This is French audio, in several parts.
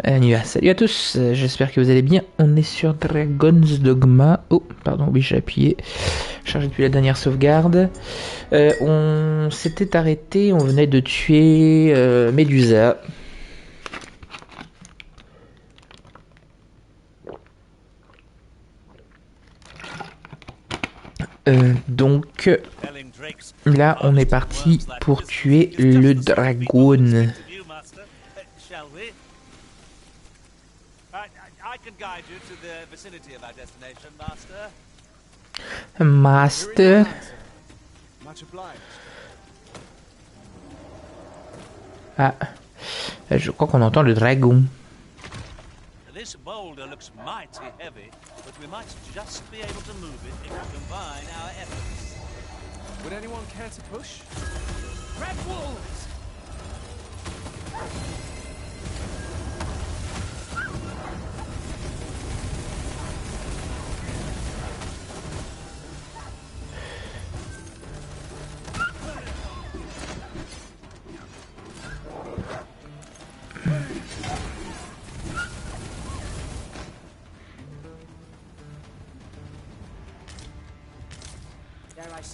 Salut à tous, j'espère que vous allez bien. On est sur Dragon's Dogma. Oh, pardon, oui, j'ai appuyé. Chargé depuis la dernière sauvegarde. On s'était arrêté, on venait de tuer Medusa. Donc là, on est parti pour tuer le dragon. Master. Ah, je crois qu'on entend le dragon. This boulder looks mighty heavy, but we might just be able to move it if we combine our efforts. Would anyone care to push? Red walls!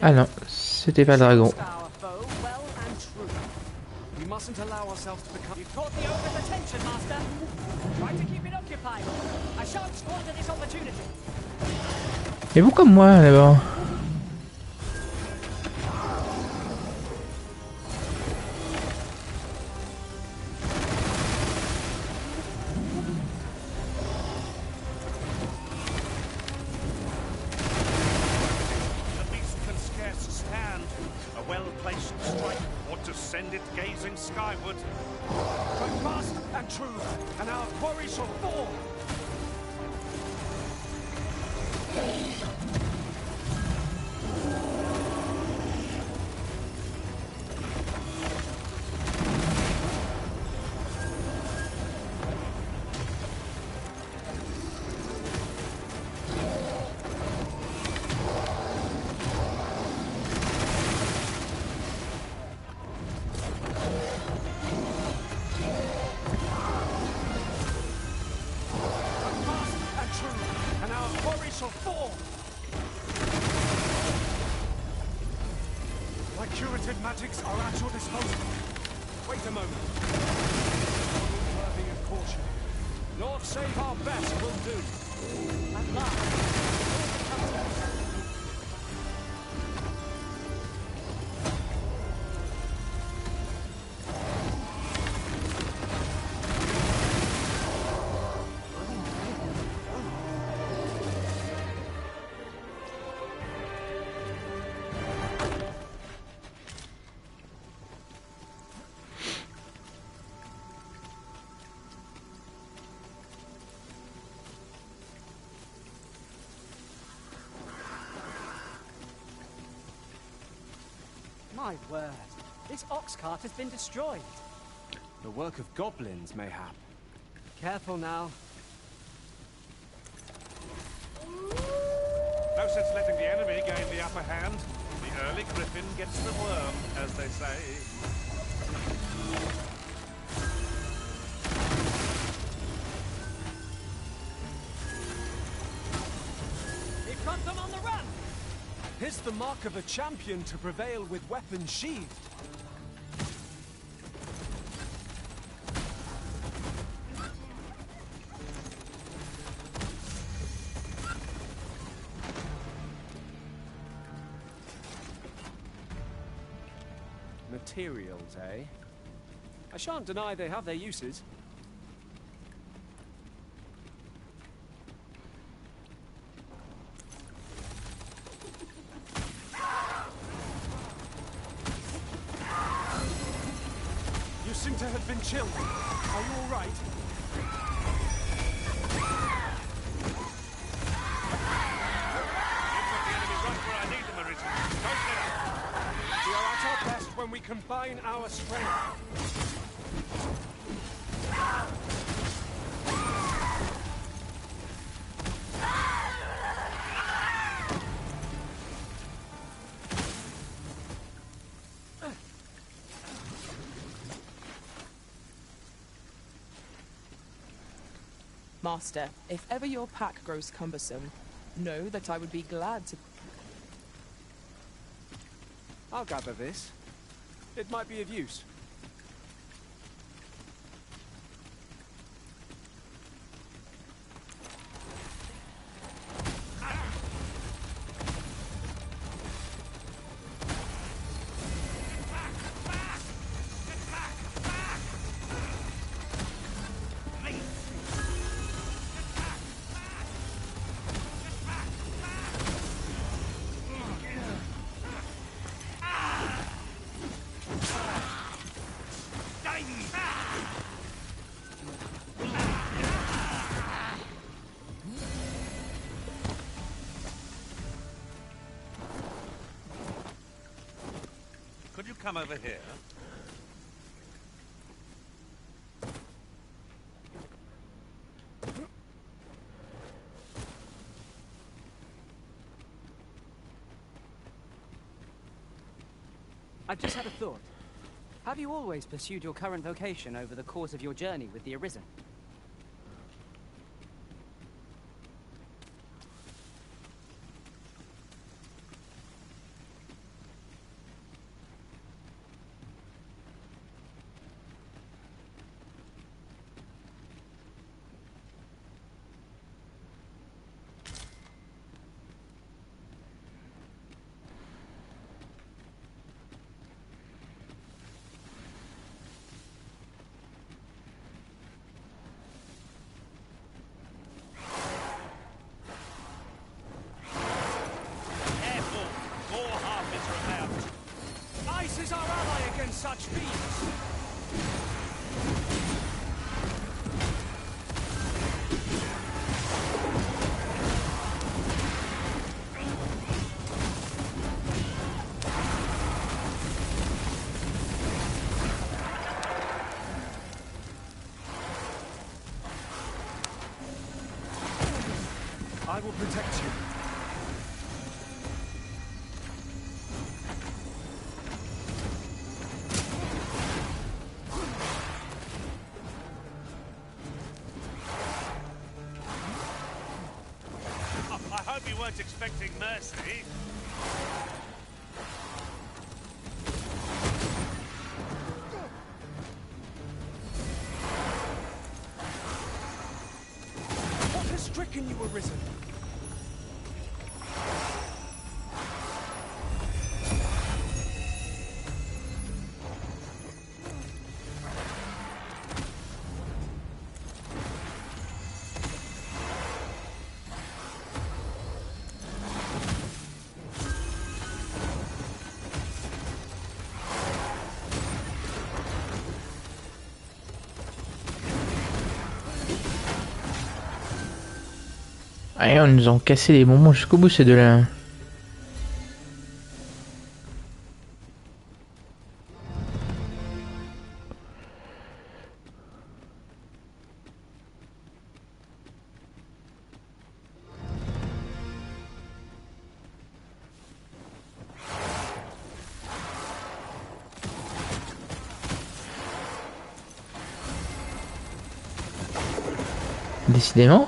Ah non, c'était pas le dragon. We mustn't allow ourselves to become. You've caught the ogre's attention, Master. Try to keep it occupied. I shan't squander this opportunity. Mais pourquoi moi d'abord? The beast can scarce stand. A well-placed strike ought to send it gazing skyward. But fast and true, and our quarry shall fall. My curative magics are at your disposal. Wait a moment. Worthy of caution. Naught save our best will do. At last. My word, this ox cart has been destroyed. The work of goblins, mayhap. Careful now. No sense letting the enemy gain the upper hand. The early griffin gets the worm, as they say. We've got them on the run! 'Tis the mark of a champion to prevail with weapons sheathed. Materials, eh? I shan't deny they have their uses. You seem to have been chilled. Are you all right? We are at our best when we combine our strength. Master, if ever your pack grows cumbersome, know that I would be glad to... I'll gather this. It might be of use. Could you come over here? I've just had a thought. Have you always pursued your current vocation over the course of your journey with the Arisen? Careful! More harpies are about. Ice is our ally against such beasts! I will protect you. I hope you weren't expecting mercy. What has stricken you, Arisen? Ah, ils nous ont cassé les bonbons jusqu'au bout ces deux-là. Décidément.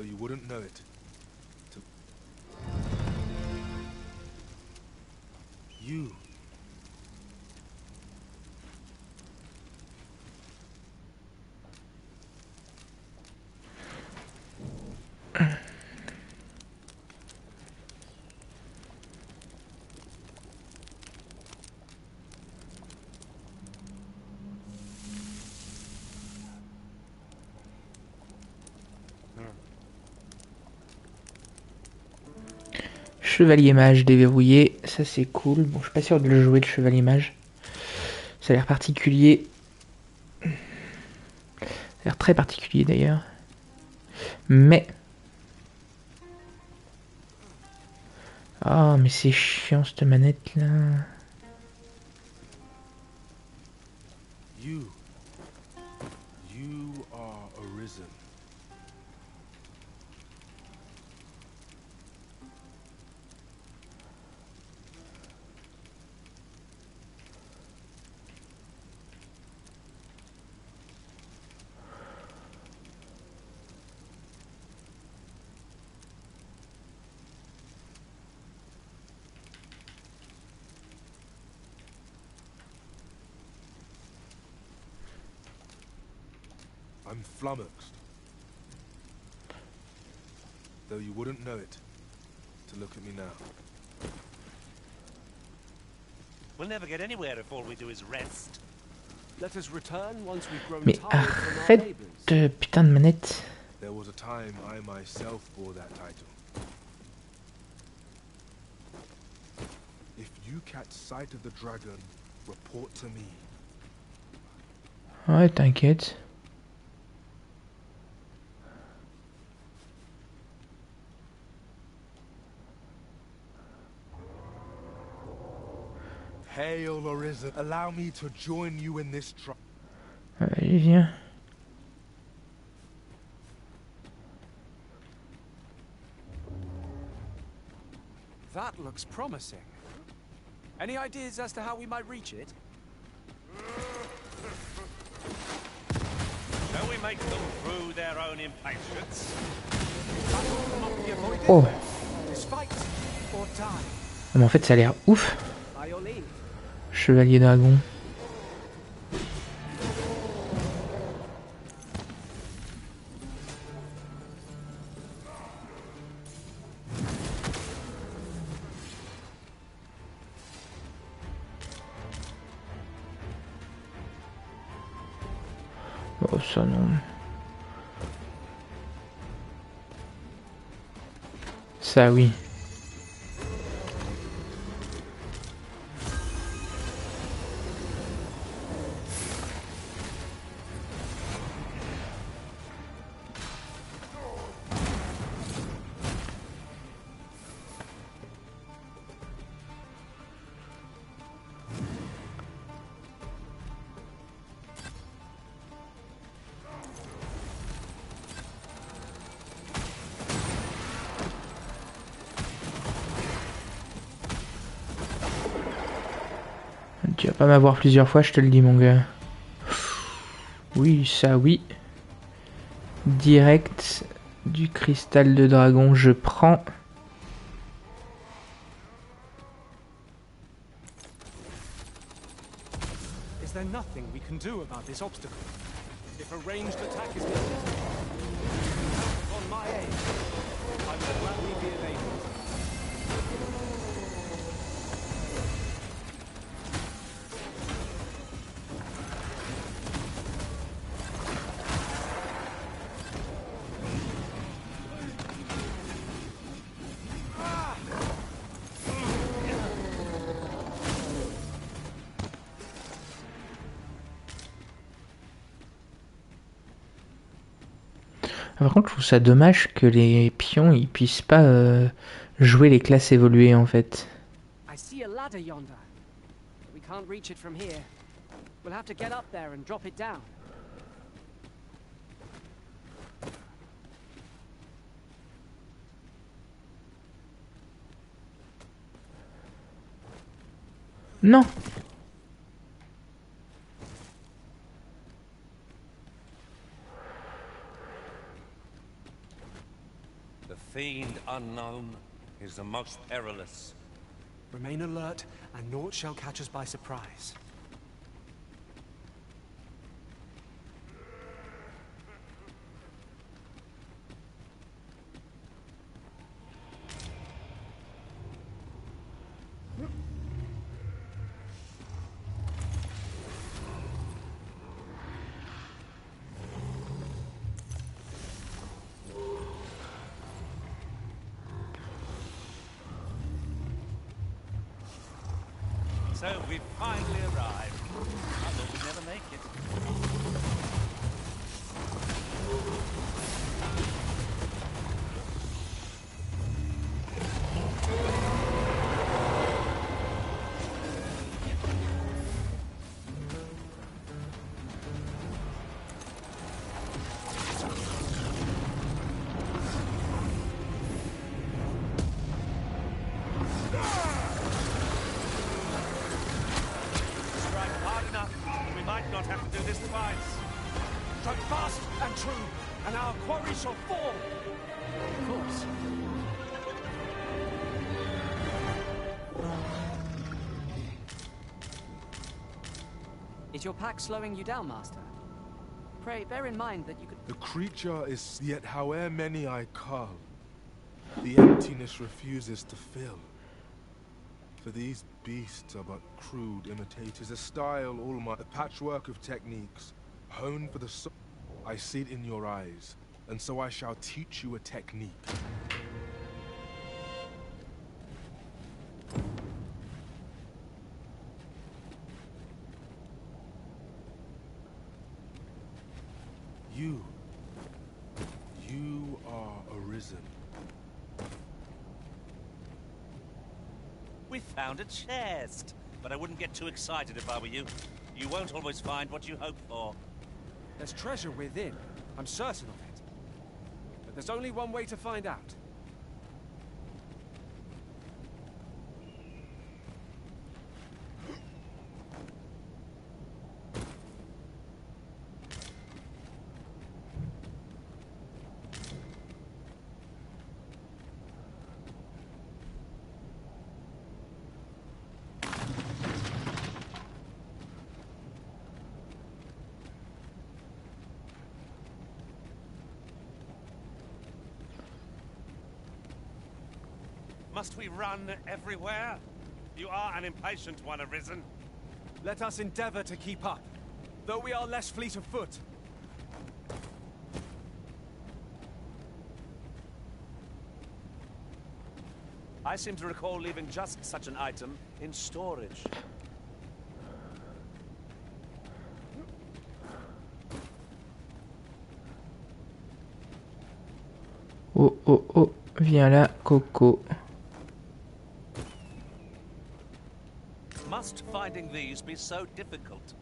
Though you wouldn't know it. You. Chevalier mage déverrouillé, ça c'est cool. Bon, je suis pas sûr de le jouer, le chevalier mage. Ça a l'air particulier. Ça a l'air très particulier d'ailleurs. Mais... Oh, mais c'est chiant cette manette là. You are arisen. I'm flummoxed. Though you wouldn't know it, to look at me now. We'll never get anywhere if all we do is rest. Let us return once we've grown Mais tired from our arrête labors. putain de manette. There was a time I myself bore that title. If you catch sight of the dragon, report to me. Ouais, t'inquiète. Hail, Arisen. Allow me to join you in this trial. Allez, viens. That looks promising. Any ideas as to how we might reach it? Shall we make them through their own impatience? Battle cannot be avoided. Oh. It's fight or die. Mais en fait, ça a l'air ouf. By your leave. Chevalier dragon. Oh, ça non. Ça oui. Tu vas pas m'avoir plusieurs fois, je te le dis, mon gars. Oui, ça, oui. Direct du cristal de dragon, je prends. Is there nothing we can do about this obstacle? If a ranged attack is needed, count on my aid. I will gladly be available. Par contre, je trouve ça dommage que les pions ils puissent pas jouer les classes évoluées en fait. I see a ladder yonder. But we can't reach it from here. We'll have to get up there and drop it down. Non. fiend unknown is the most perilous. Remain alert, and naught shall catch us by surprise. So we've finally arrived. I thought we'd never make it. Strike hard enough, we might not have to do this twice. Strike fast and true, and our quarry shall fall! Of course. Is your pack slowing you down, Master? Pray, bear in mind that you could... The creature is yet however many I cull, the emptiness refuses to fill. For these beasts are but crude imitators, a style a patchwork of techniques, honed for the soul. I see it in your eyes, and so I shall teach you a technique. You are arisen. We found a chest, but I wouldn't get too excited if I were you. You won't always find what you hope for. There's treasure within, I'm certain of it. But there's only one way to find out. Must we run everywhere? You are an impatient one, Arisen. Let us endeavor to keep up, though we are less fleet of foot. I seem to recall leaving just such an item in storage. Oh, oh, oh, viens là, Coco. Must finding these be so difficult?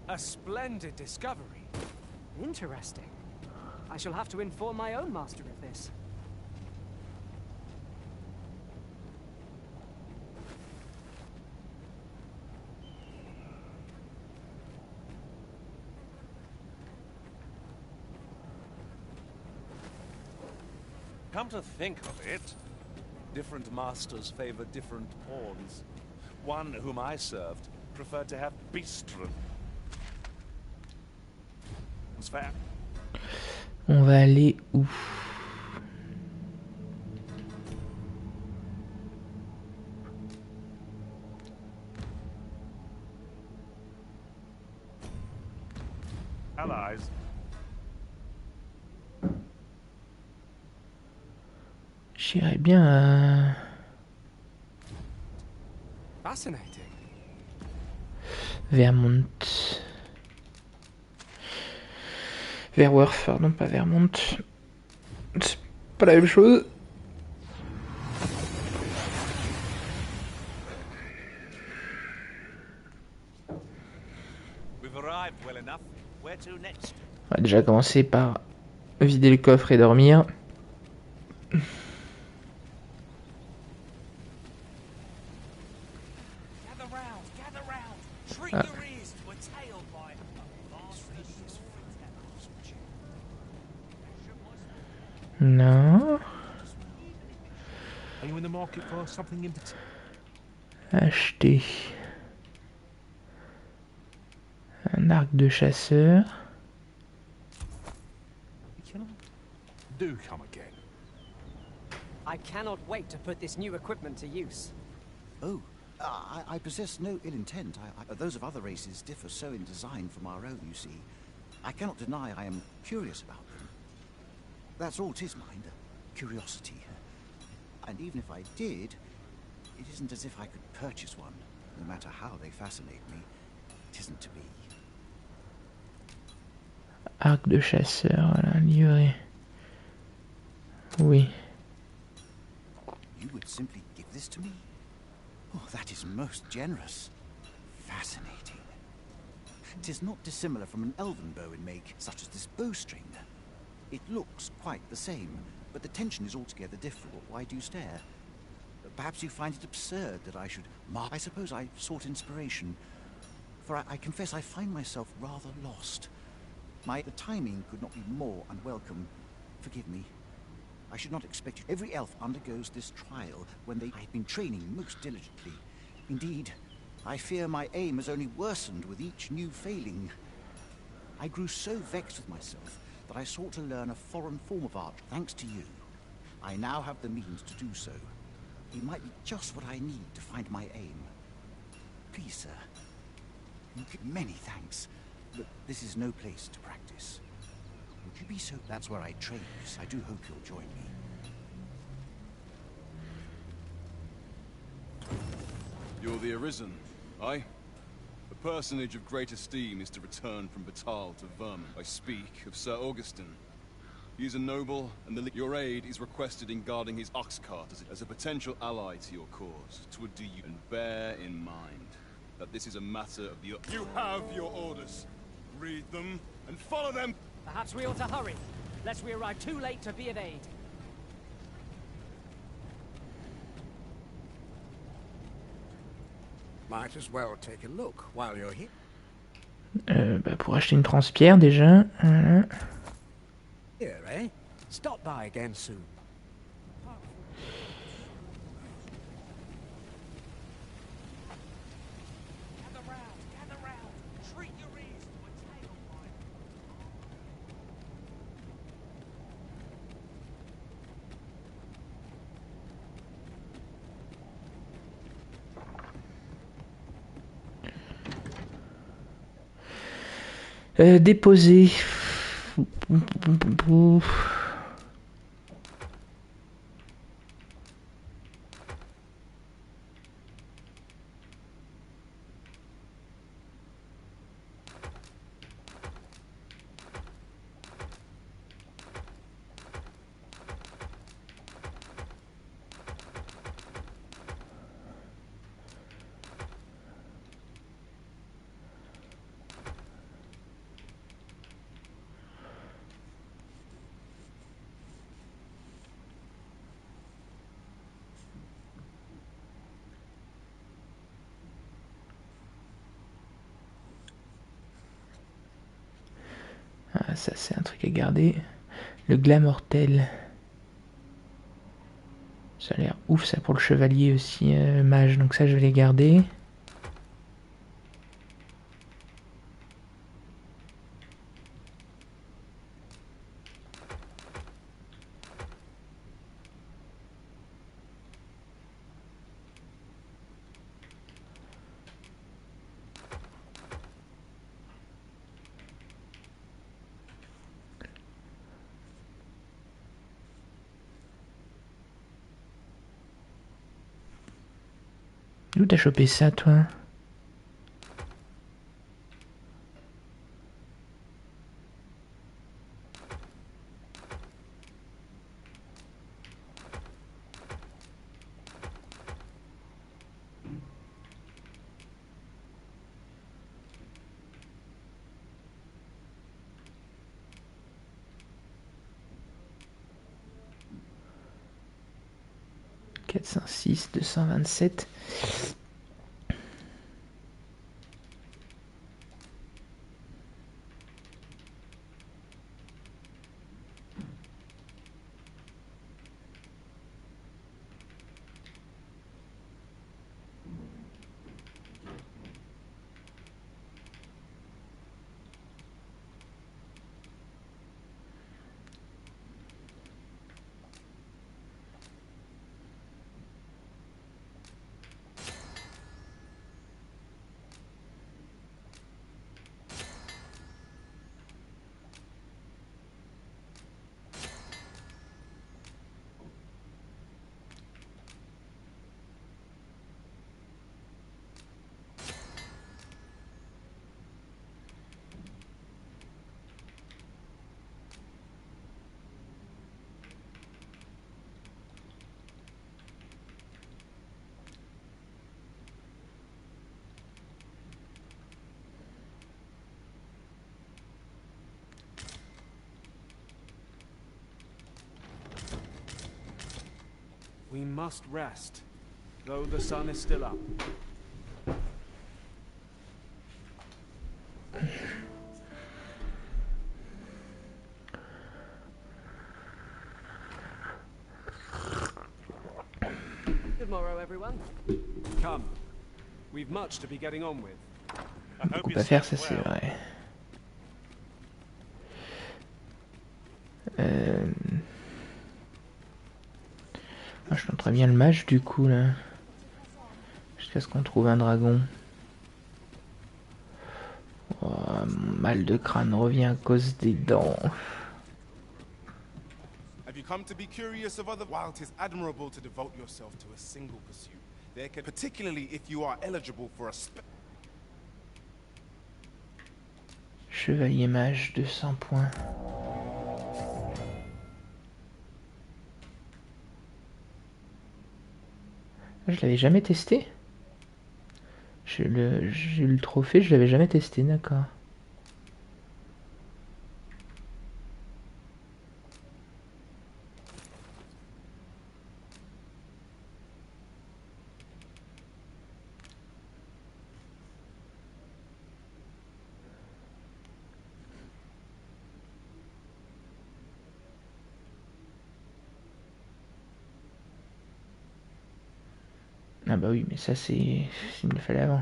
A splendid discovery. Interesting. I shall have to inform my own master of this. Come to think of it, different masters favor different pawns. One whom I served preferred to have Beastren. It's fair. On va aller où? Allies. J'irais bien à... Fascinating. Vermont. Verworth, pardon, pas Vermont. C'est pas la même chose. We've arrived well enough. Where to next? On va déjà commencer par vider le coffre et dormir. Ah. Non. in the market for something in particular? Acheter un arc de chasseur. Do come again. I cannot wait to put this new equipment to use. Oh, I possess no ill intent. Those of other races differ so in design from our own, you see. I cannot deny I am curious about them. That's all 'tis, mind, curiosity. And even if I did, it isn't as if I could purchase one, no matter how they fascinate me. It isn't to be. Arc de chasseur, voilà, livré. Oui. You would simply give this to me? Oh, that is most generous. Fascinating. 'Tis not dissimilar from an elven bow in make, such as this bowstring. It looks quite the same, but the tension is altogether different. Why do you stare? Perhaps you find it absurd that I should I suppose I sought inspiration. For I confess I find myself rather lost. The timing could not be more unwelcome. Forgive me. I should not expect you. Every elf undergoes this trial when I've been training most diligently. Indeed, I fear my aim has only worsened with each new failing. I grew so vexed with myself that I sought to learn a foreign form of art, thanks to you. I now have the means to do so. It might be just what I need to find my aim. Please, sir. Many thanks, but this is no place to practice. Would you be so? That's where I train, so I do hope you'll join me. You're the Arisen, aye? A personage of great esteem is to return from Batal to Vermin. I speak of Sir Augustin. He is a noble, and your aid is requested in guarding his ox cart as a potential ally to your cause. 'Twould do you, and bear in mind that this is a matter of the... You have your orders. Read them and follow them. Perhaps we ought to hurry, lest we arrive too late to be of aid. Might as well take a look while you're here. Pour acheter une transpierre déjà. Voilà. Here, eh? Stop by again soon. Gather round. Treat your ears to a tail fight. Déposer. Ah, ça c'est un truc à garder. Le glas mortel. Ça a l'air ouf ça pour le chevalier aussi, mage. Donc ça je vais les garder. D'où t'as chopé ça, toi? « 406, 227. » We must rest, though the sun is still up. Good morrow, everyone. Come. We've much to be getting on with. Beaucoup à faire, ça c'est vrai. Ah, je tenterais bien le mage du coup là. Jusqu'à ce qu'on trouve un dragon. Oh, mon mal de crâne revient à cause des dents. Have you come to be curious of other? While it is admirable to devote yourself to a single pursuit, there can, particularly if you are eligible for a Chevalier mage, 200 points. Je l'avais jamais testé. J'ai eu le trophée, je l'avais jamais testé, d'accord. Ah bah oui, mais ça c'est... il me le fallait avant.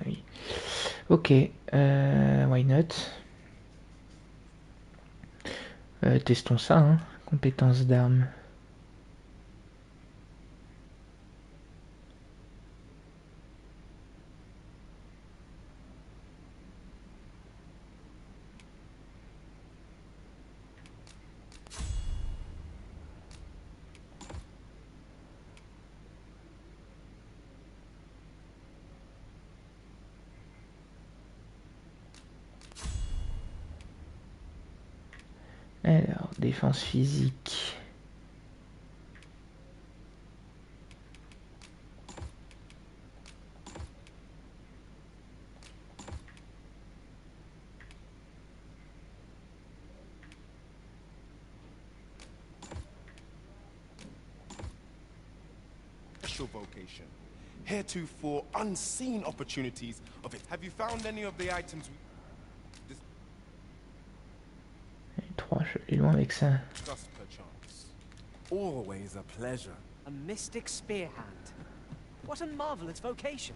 Oui. Ok, why not? Testons ça, hein. Compétences d'armes. Alors, défense physique. special vocation. Heretofore unseen opportunities of it. Have you found any of the items we 3, je vais aller loin avec ça. discussed perchance? Always a pleasure. A mystic spear hand. What a marvelous vocation.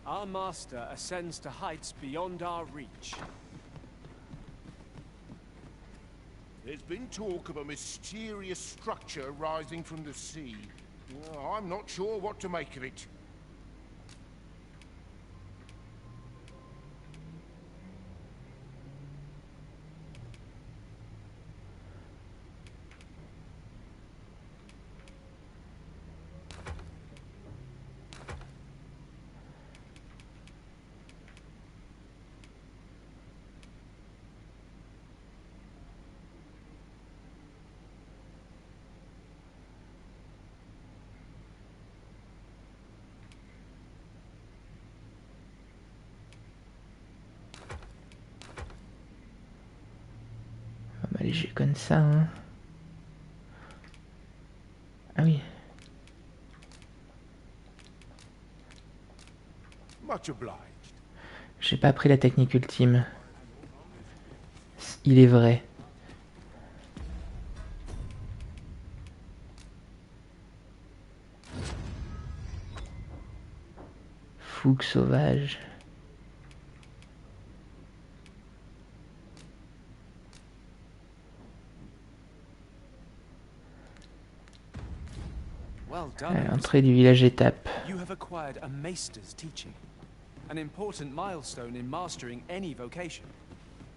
Our master ascends to heights beyond our reach. There's been talk of a mysterious structure rising from the sea. Well, I'm not sure what to make of it. On va léger comme ça, hein. Ah oui. Much obliged. J'ai pas appris la technique ultime. Il est vrai. Fougue sauvage. Well done. Entrée du village étape. You have acquired a maester's teaching, an important milestone in mastering any vocation.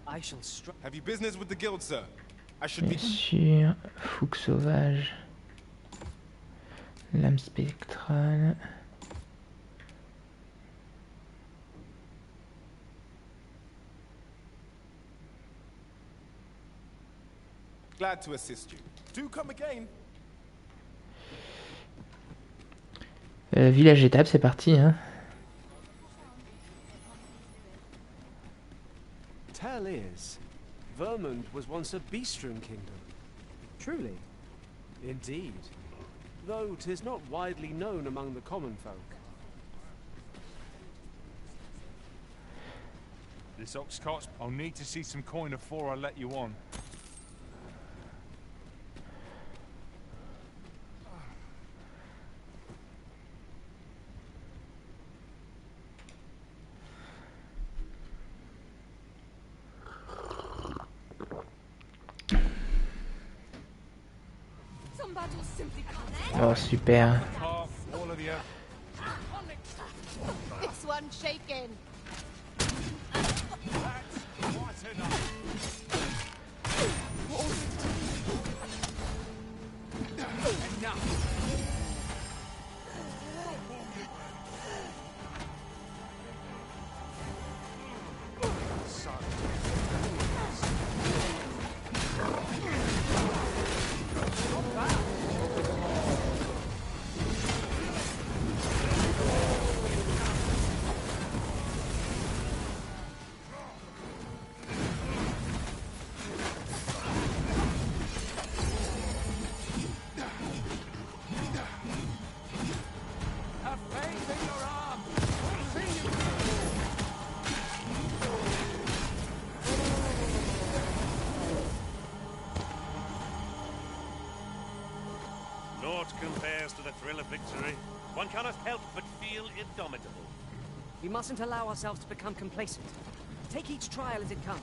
I shall strive. Have you business with the guild, sir? I should Bien be sûr. Fougue sauvage. Lame spectrale. glad to assist you. Do come again. Village étape, c'est parti, hein. Tell is, Vermund was once a beastren kingdom. Truly. Indeed. Though 'tis not widely known among the common folk. This ox cart's... I'll need to see some coin before I let you on. Oh, super. Cart, all of you. This one's shaking. That's quite enough. Naught compares to the thrill of victory. One cannot help but feel indomitable. We mustn't allow ourselves to become complacent. Take each trial as it comes.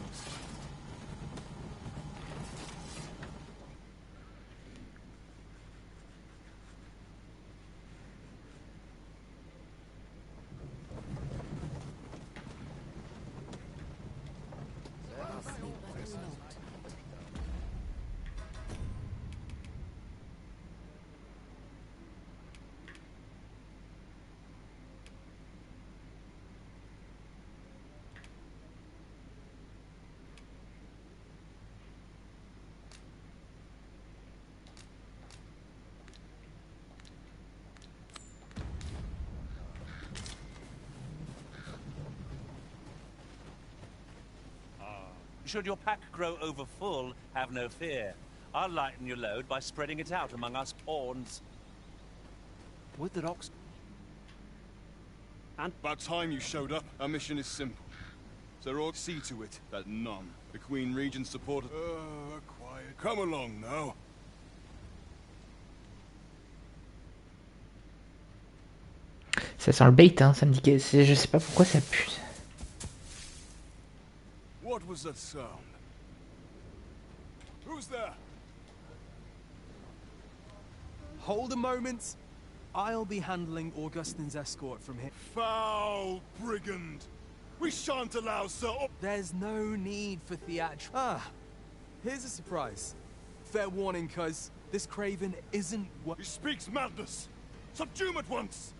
Should your pack grow over full, have no fear. I'll lighten your load by spreading it out among us pawns. Would that ox... And about time you showed up. Our mission is simple. So see to it that none, the Queen Regent's supporters... quiet. Come along now. Ça sent le bait, hein. Ça me dit que je sais pas pourquoi ça pue. What was that sound? Who's there? Hold a moment. I'll be handling Augustine's escort from here. Foul brigand! We shan't allow Sir... There's no need for theatrics. Ah, here's a surprise. Fair warning, cuz this craven isn't what... He speaks madness! Subdue him at once!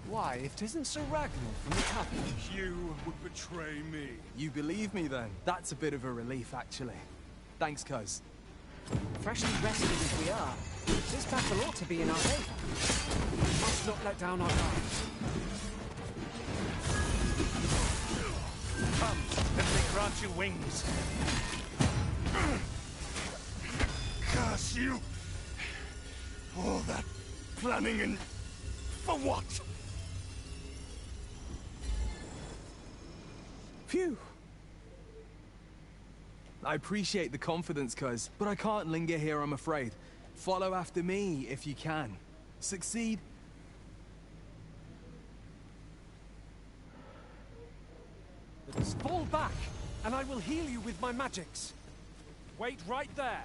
Why, if 'tisn't Sir Ragnar from the tavern? You would betray me. You believe me then? That's a bit of a relief, actually. Thanks, cuz. Freshly rested as we are, this battle ought to be in our favor. We must not let down our guard. Come, let me grant you wings. Curse you! All that planning and... for what? Phew. I appreciate the confidence, cuz, but I can't linger here, I'm afraid. Follow after me, if you can. Succeed. Let us fall back, and I will heal you with my magics. Wait right there.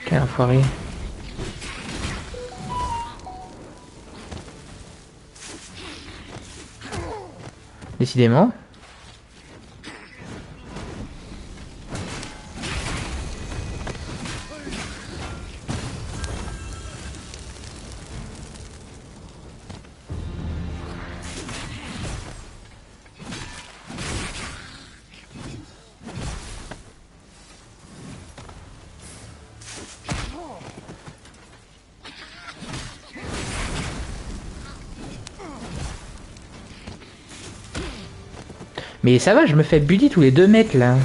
Quel enfoiré. Décidément. Mais ça va, je me fais bully tous les 2 mètres là.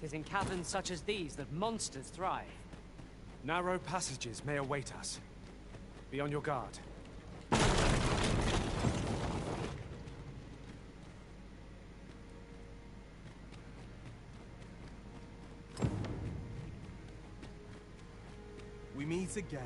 It is in caverns such as these that monsters thrive. Narrow passages may await us. Be on your guard. We meet again.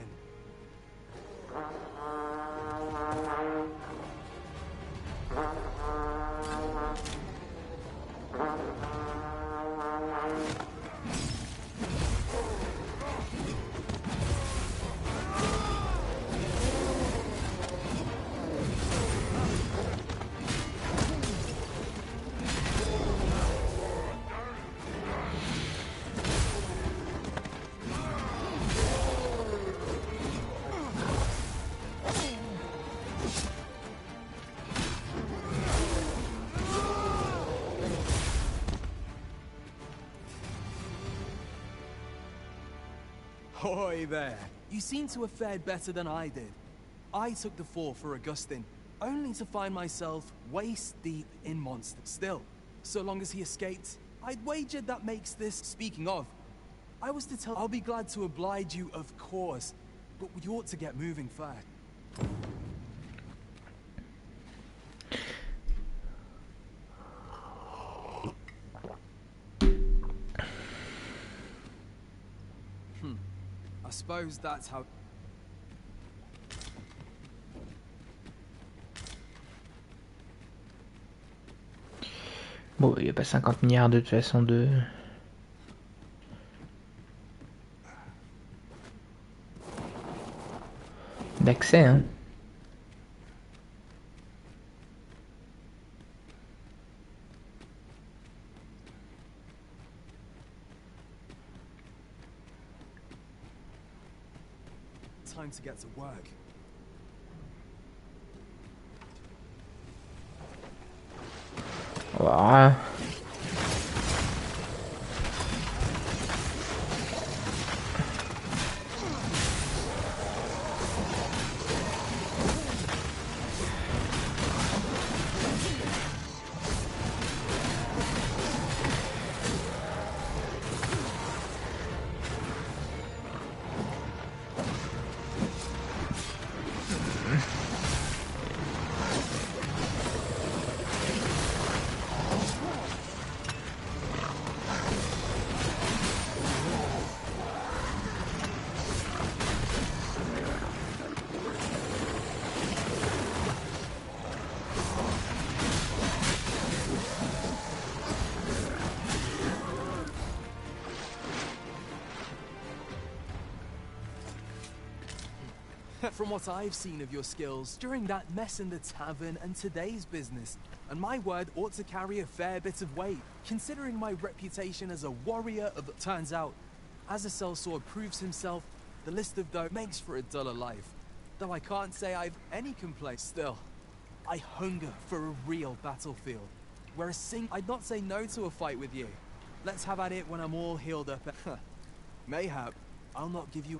Hoy there. You seem to have fared better than I did. I took the fall for Augustin, only to find myself waist deep in monsters. Still, so long as he escaped, I'd wagered that makes this. Speaking of, I was to tell. I'll be glad to oblige you, of course, but we ought to get moving first. I suppose that's how. Bon, il n'y a pas 50 milliards de toute façon de... d'accès, hein. Time to get to work. Voilà. From what I've seen of your skills during that mess in the tavern and today's business, and my word ought to carry a fair bit of weight, considering my reputation as a warrior of... Turns out, as a sellsword proves himself, the list of those makes for a duller life. Though I can't say I've any complaints. Still, I hunger for a real battlefield, where I'd not say no to a fight with you. Let's have at it when I'm all healed up. Mayhap, I'll not give you...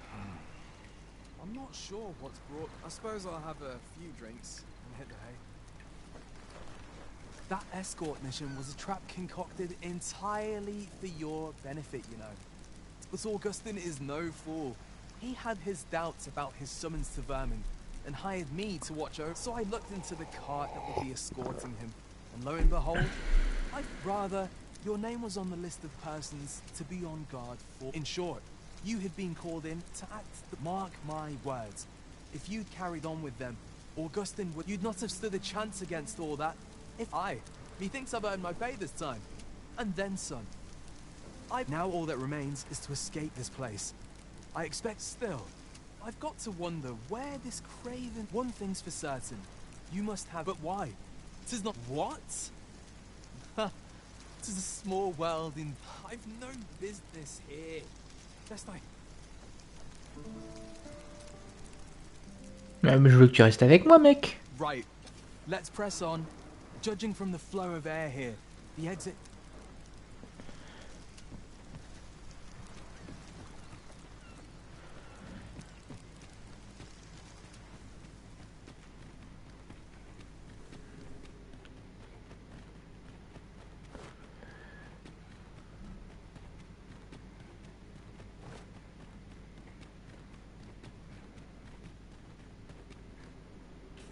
I'm not sure what's brought... I suppose I'll have a few drinks and hit the hay. That escort mission was a trap concocted entirely for your benefit, you know. But Augustin is no fool. He had his doubts about his summons to Vermin, and hired me to watch over. So I looked into the cart that would be escorting him, and lo and behold, your name was on the list of persons to be on guard for. In short, you had been called in to act. Mark my words. If you'd carried on with them, Augustin would... You'd not have stood a chance against all that. Methinks I've earned my pay this time. And then some. Now all that remains is to escape this place. I expect still. I've got to wonder where this craven... One thing's for certain. You must have... But why? 'Tis not... What? Ha! 'Tis a small world in... I've no business here. Lest I... Mais je veux que tu restes avec moi, mec. Right. Let's press on. Judging from the flow of air here, the exit...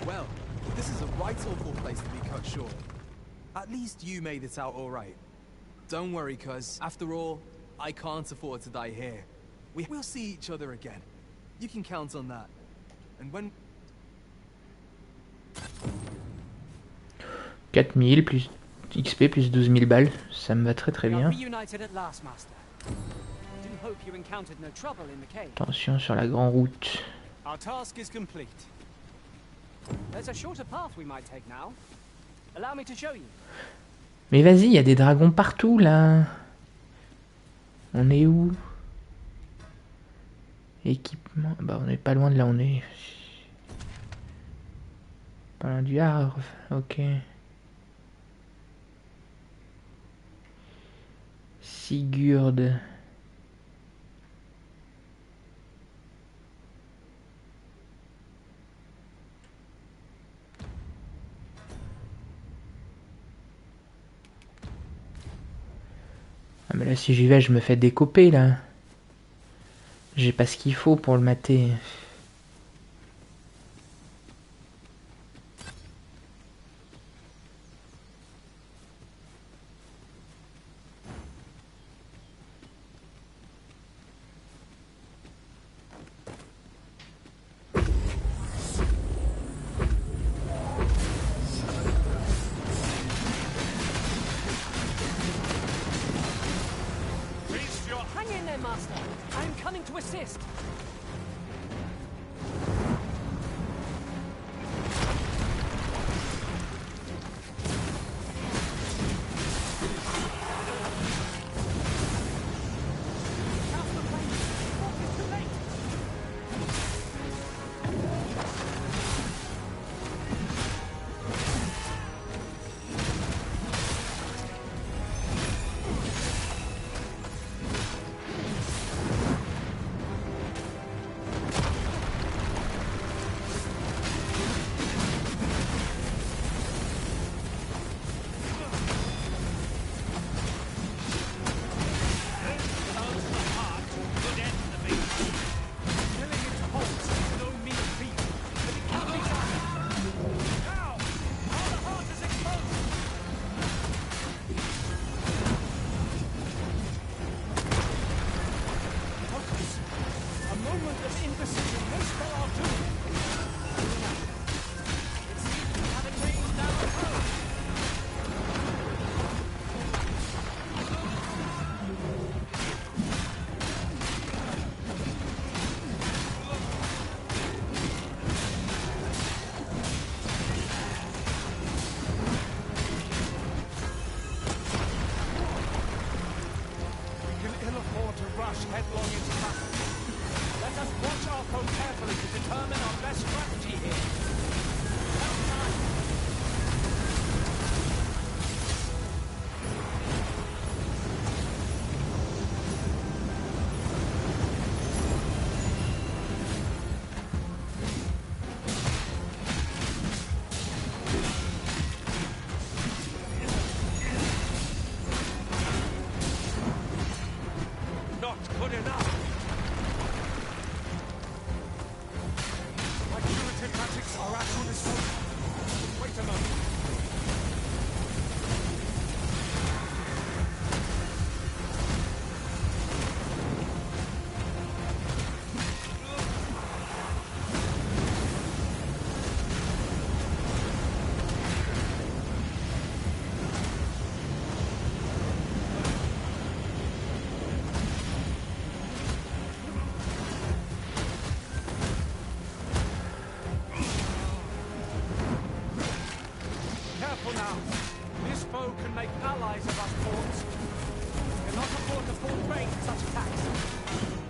Well, this is a right awful place to be cut short. At least you made it out all right. Don't worry, cuz, after all, I can't afford to die here. We'll see each other again. You can count on that. And when... 4000 plus XP plus 12 000 balles, ça me va très très bien. Attention sur la grande route. Our task is complete. There's a shorter path we might take now. Allow me to show you. Mais vas-y, il y a des dragons partout là. On est où? Équipement. Bah on est pas loin de là, on est pas loin du Havre. Ok. Sigurd. Ah mais là si j'y vais je me fais découper là. J'ai pas ce qu'il faut pour le mater.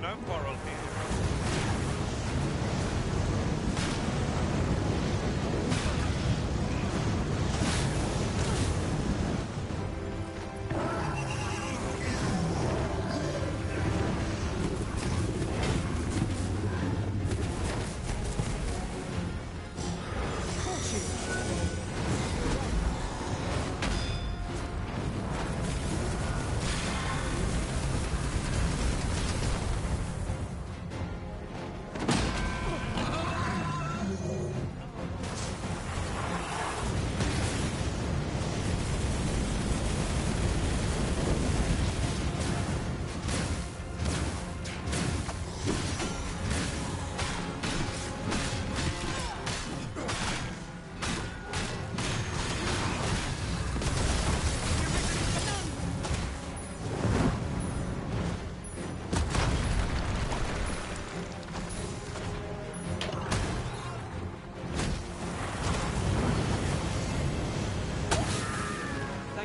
No quarrel here.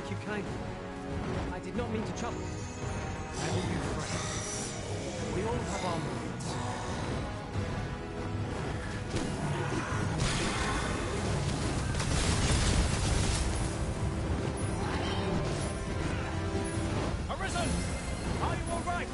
Thank you kindly. I did not mean to trouble you. Never you fret. We all have our moments. Arisen! Are you all right?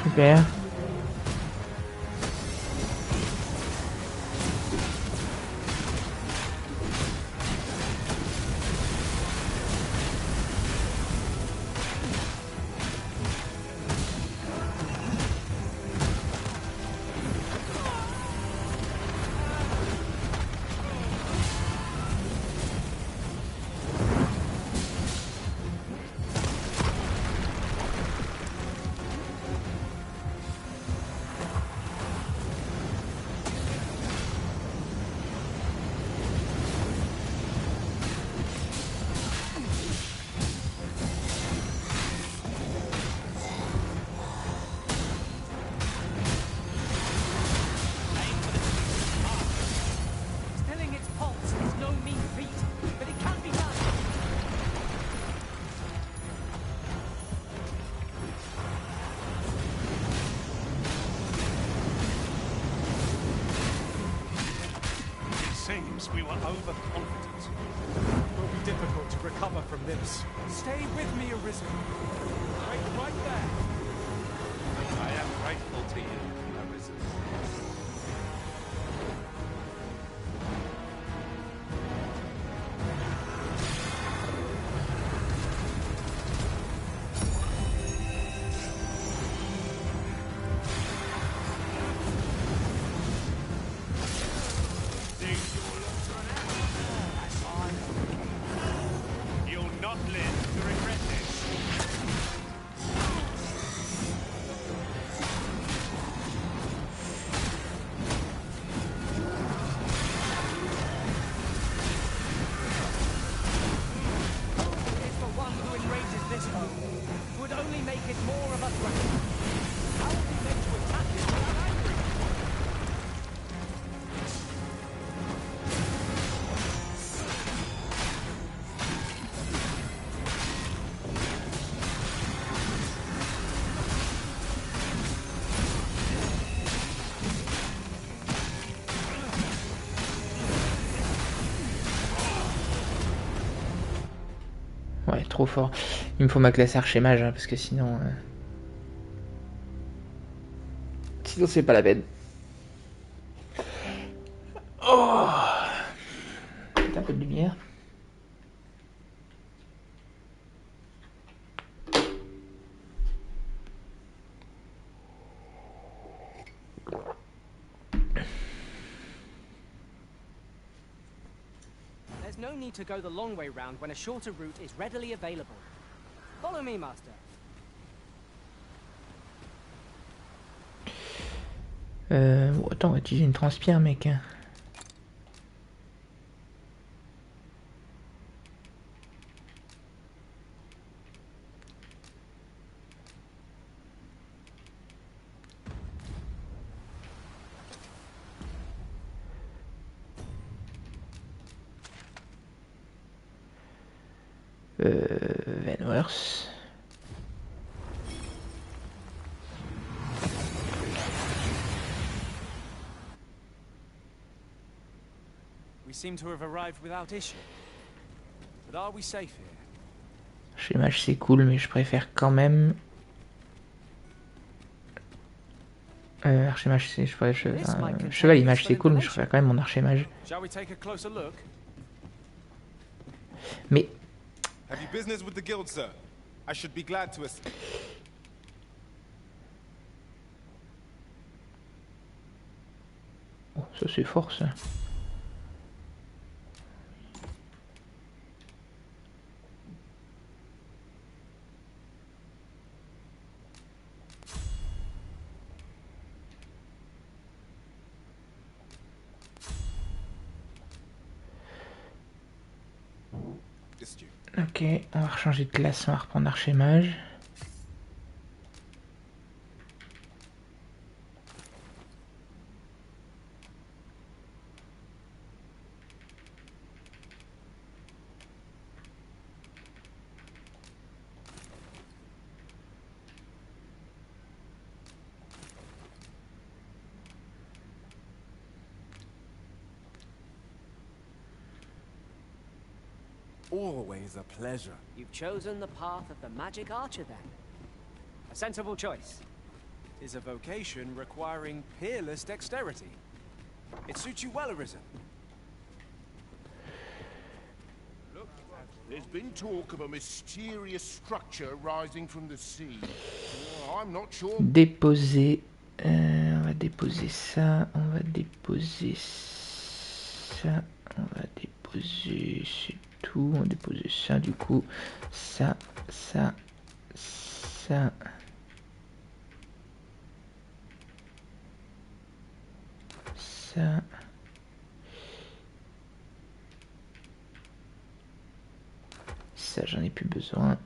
Super. Stilling its pulse is no mean feat, but it can be done. It seems we were overconfident. It will be difficult to recover from this. Stay with me, Arisen. Wait right there. I am grateful to you, Arisen. You'll not live to regret this. It's the one who enrages this foe. Would only make it more of a threat. How are we meant to attack it without angry? Ouais, trop fort. Il me faut ma classe archer-mage, hein, parce que sinon... Sinon c'est pas la peine. Oh, un peu de lumière. There's no need to go the long way round when a shorter route is readily available. Follow me, Master. Bon, attends, on va utiliser une transpire, mec. Venworth. We seem to have arrived without issue. But are we safe here? Chez mage c'est cool, mais je préfère quand même Archer-mage, je ferais chevalier-mage, c'est cool, mais je ferais quand même mon archer-mage. Shall we take a closer look? Mais... Have you business with the guild, sir? I should be glad to assist. Oh, ça c'est fort, ça. Ok, on va changer de classe, on va reprendre archer-mage. Always a pleasure. You've chosen the path of the magic archer then. A sensible choice. It is a vocation requiring peerless dexterity. It suits you well, Arisen. Look, there's been talk of a mysterious structure rising from the sea. I'm not sure. Déposer. On va déposer ça. On va déposer ça. On va déposer. C'est tout. On va déposer ça du coup. Ça. Ça. Ça. Ça. Ça, j'en ai plus besoin.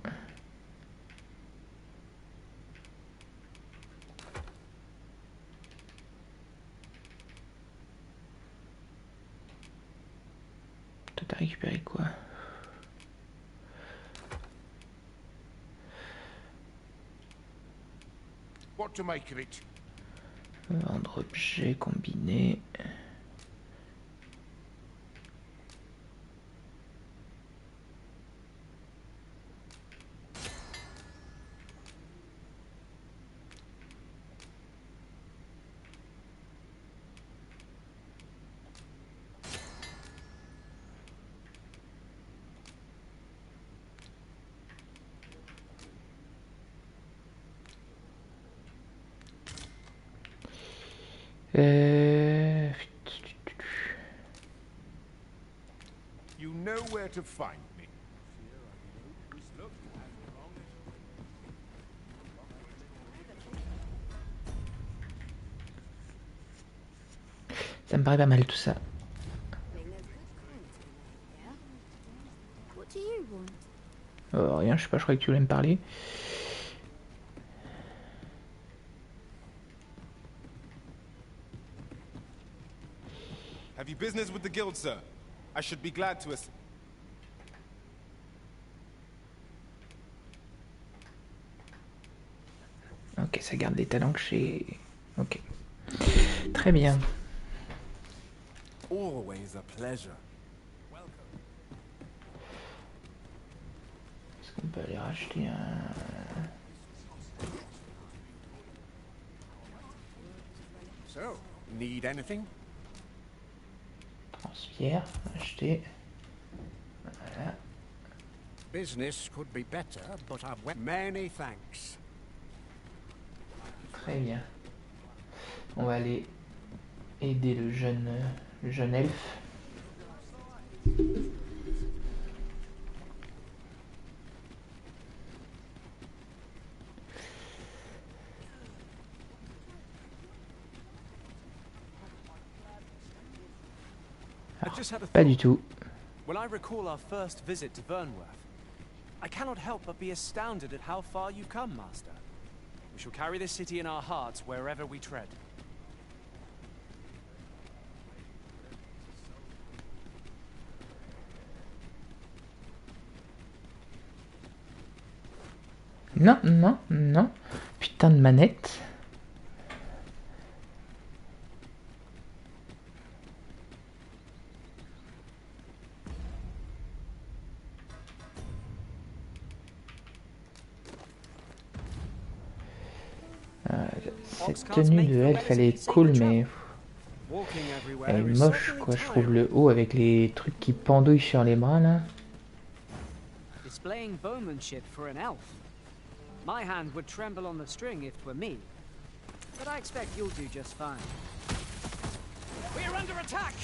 Toi, t'as récupéré quoi? What to make of it? Vendre objet combiné. You know where to find me. Ça me paraît pas mal tout ça. What do you want? Oh, rien, je sais pas, je croyais que tu voulais me parler. Have you business with the guild, sir? I should be glad to assist. Ok, ça garde les talents que j'ai. Ok. Très bien. Always a pleasure. Est-ce qu'on peut aller racheter un... So, need anything? Transfert, acheter. Voilà. Business could be better, but I've many thanks. Très bien. On va aller aider le jeune elfe. Alors, pas du tout. When I recall our first visit to Vernworth, I cannot help but be astounded at how far you've come, Master. We shall carry this city in our hearts wherever we tread. Non, non, non. Putain de manette. Cette tenue de elfe, elle est cool, mais elle est moche, quoi. Je trouve le haut avec les trucs qui pendouillent sur les bras, là. Displaying bowmanship for an elf. My hand would tremble on the string if 'twere me. But I expect you'll do just fine. We're under attack!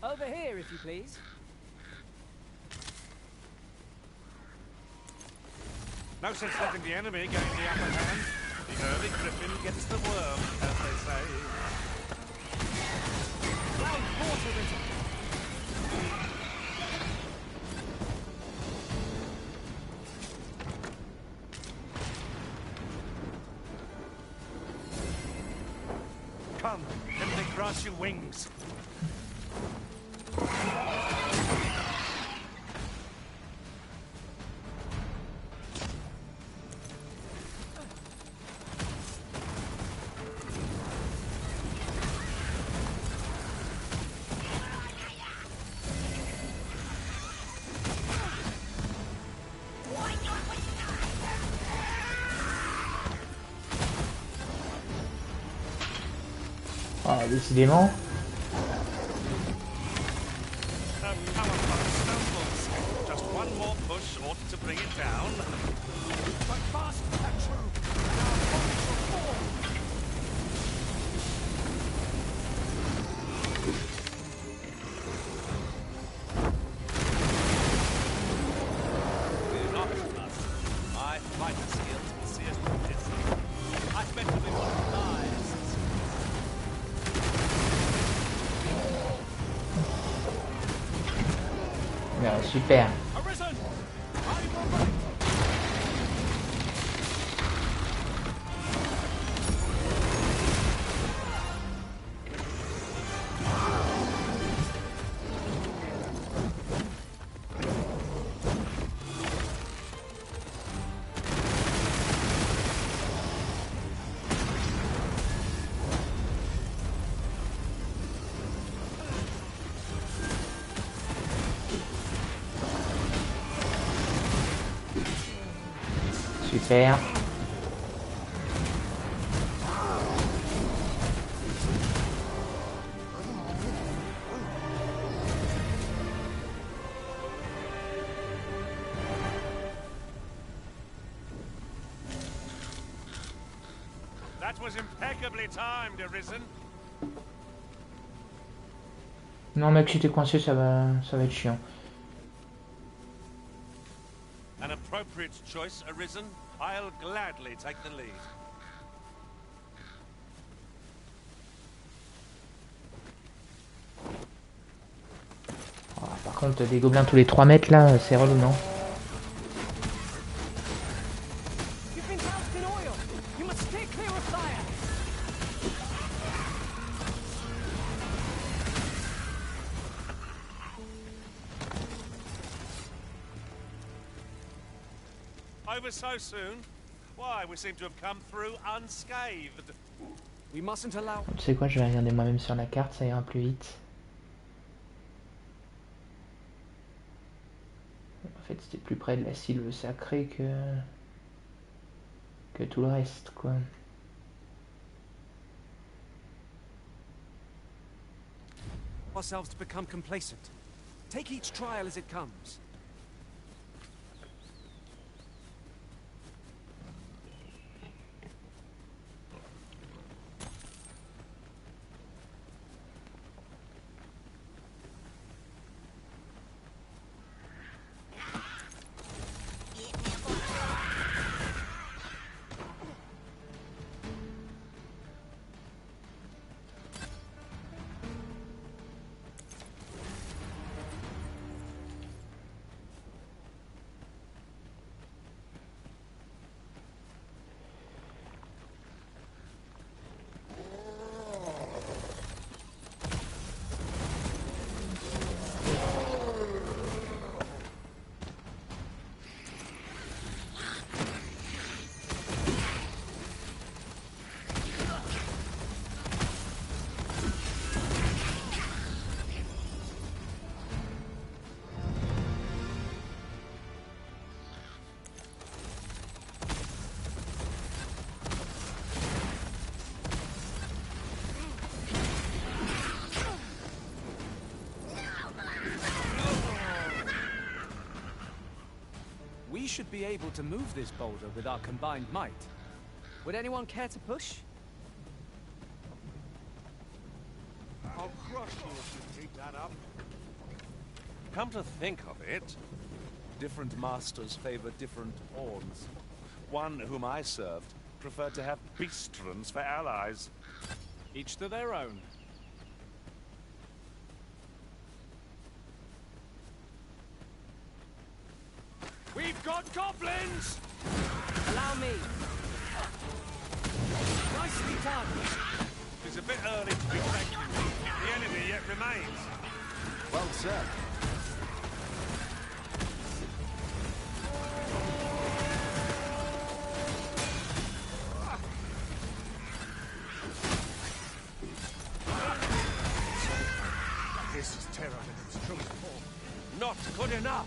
Over here, if you please. No sense letting the enemy gain the upper hand. The early griffin gets the worm, as they say. Round water, Rita. Come, let me grant you wings. Ah, décidément. Just one more push ought to bring it down. But fast and true, and our bodies will fall. We're not enough. My fighting skills will see us through this. I've meant to be one of lies. Ah, super. Arisen! Super. That was impeccably timed, Arisen. Non mec, si t'es coincé, ça va être chiant. An appropriate choice, Arisen. I'll gladly take the lead. Oh, par contre, des gobelins tous les 3 mètres là, c'est relou, non? You've been doused in oil. You must stay clear of fire. Over so soon? Why, we seem to have come through unscathed. We mustn't allow... Tu sais quoi, je vais regarder moi-même sur la carte, ça ira plus vite. En fait, c'était plus près de la sylve sacrée que tout le reste, quoi. Ourselves to become complacent. Take each trial as it comes. should be able to move this boulder with our combined might. Would anyone care to push? I'll crush you if you keep that up. Come to think of it, different masters favor different pawns. One whom I served preferred to have beastrons for allies. Each to their own. We've got goblins! Allow me. Nicely done. It's a bit early to be thanking me. The enemy yet remains. Well said. This is terror in its truest form. Not good enough.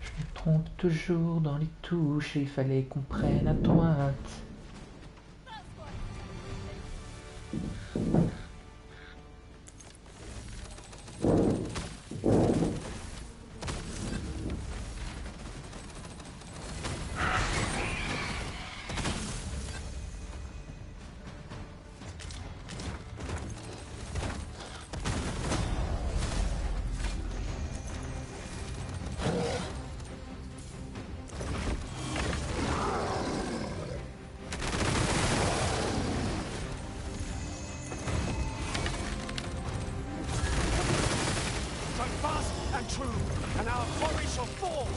Je me trompe toujours dans les touches et il fallait qu'on prenne à droite. And our quarry shall fall!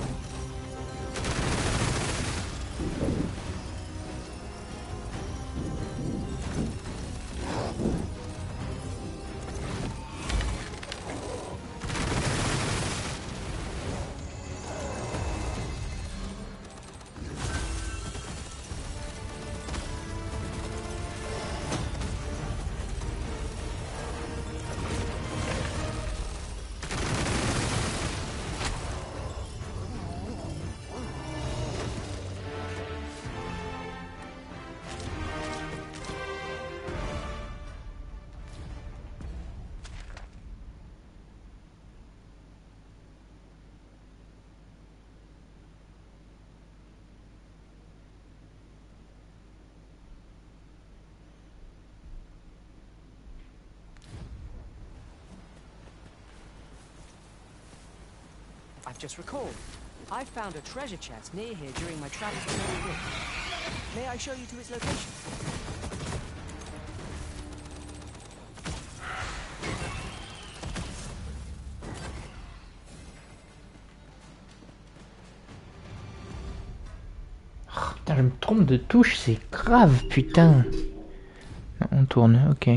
I've just recalled. I found a treasure chest near here during my travels to the wood. May I show you to its location? Oh, putain, je me trompe de touche, c'est grave, putain. Non, on tourne, ok.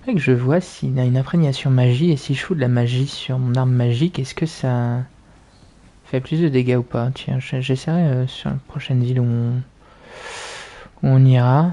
Faudrait que je vois s'il a une imprégnation magie et si je fous de la magie sur mon arme magique, est-ce que ça fait plus de dégâts ou pas? Tiens, j'essaierai sur la prochaine ville où on ira.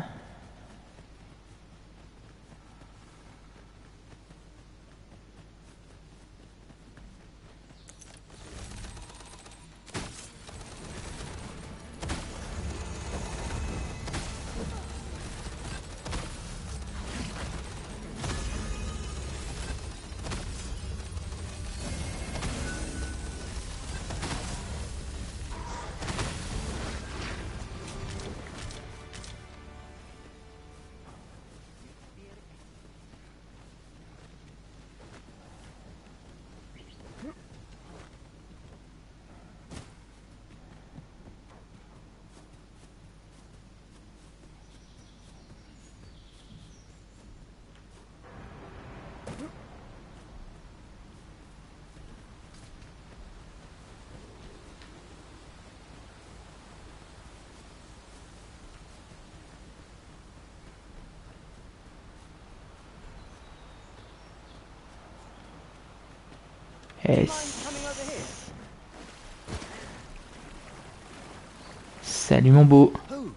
Salut mon beau. Oh,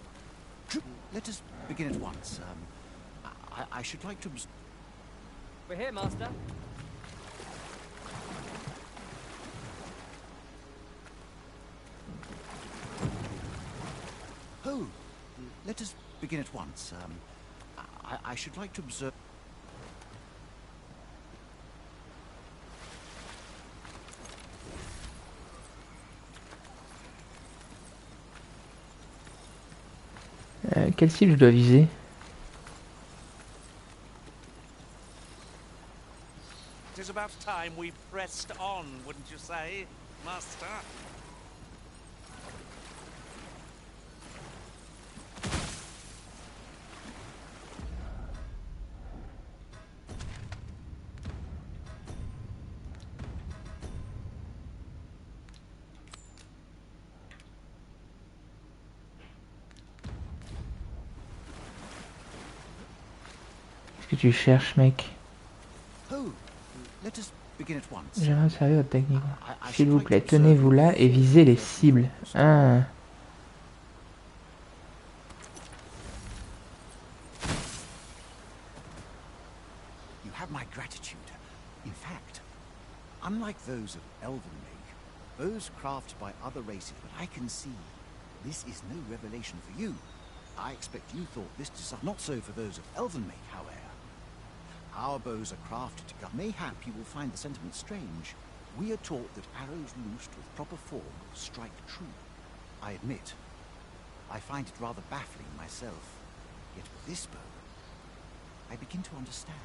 let us begin at once. I should like to... We're here, Master. Oh, let us begin at once. I should like to observe... Quelle cible je dois viser? It is about time we pressed on, wouldn't you say, Master? Qu'est-ce que tu cherches, mec? Oh, let us begin at once. J'aimerais observer votre technique. S'il vous plaît, tenez-vous là et visez les cibles. Ah. You have my gratitude. In fact, unlike those of elven make, those crafted by other races, but I can see this is no revelation for you. I expect you thought this design. Not so for those of elven make, however. Our bows are crafted to gun. Mayhap you will find the sentiment strange. We are taught that arrows loosed with proper form strike true. I admit, I find it rather baffling myself. Yet with this bow, I begin to understand.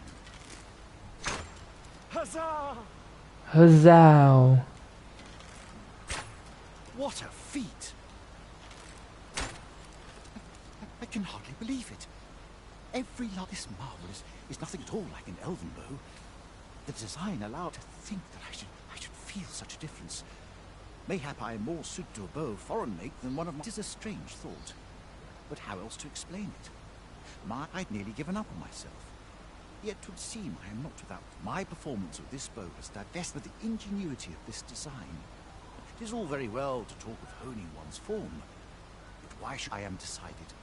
Huzzah! Huzzah! What a feat! I can hardly believe it. Every lot this marvel is nothing at all like an elven bow. The design allowed to think that I should feel such a difference. Mayhap I am more suited to a bow of foreign make than one of my... It is a strange thought. But how else to explain it? I'd nearly given up on myself. Yet 'twould seem I am not without. My performance with this bow has divested with the ingenuity of this design. It is all very well to talk of honing one's form, but why should I am decided?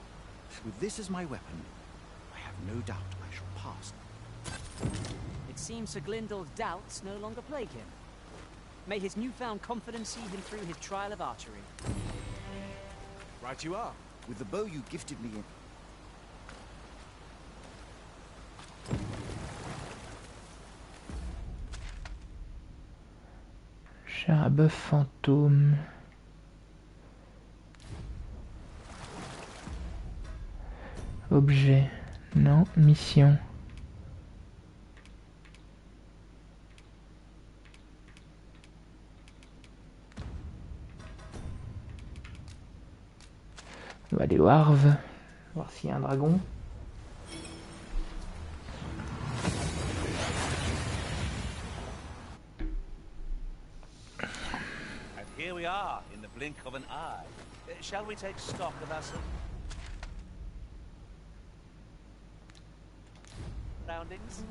With this as my weapon, I have no doubt I shall pass. It seems Sir Glyndal's doubts no longer plague him. May his newfound confidence see him through his trial of archery. Right you are. With the bow you gifted me in... Chair à bœuf fantôme. Objet. Non. Mission. On va aller au Harve. Voir s'il y a un dragon. And here we are, in the blink of an eye. Shall we take stock of our surroundings?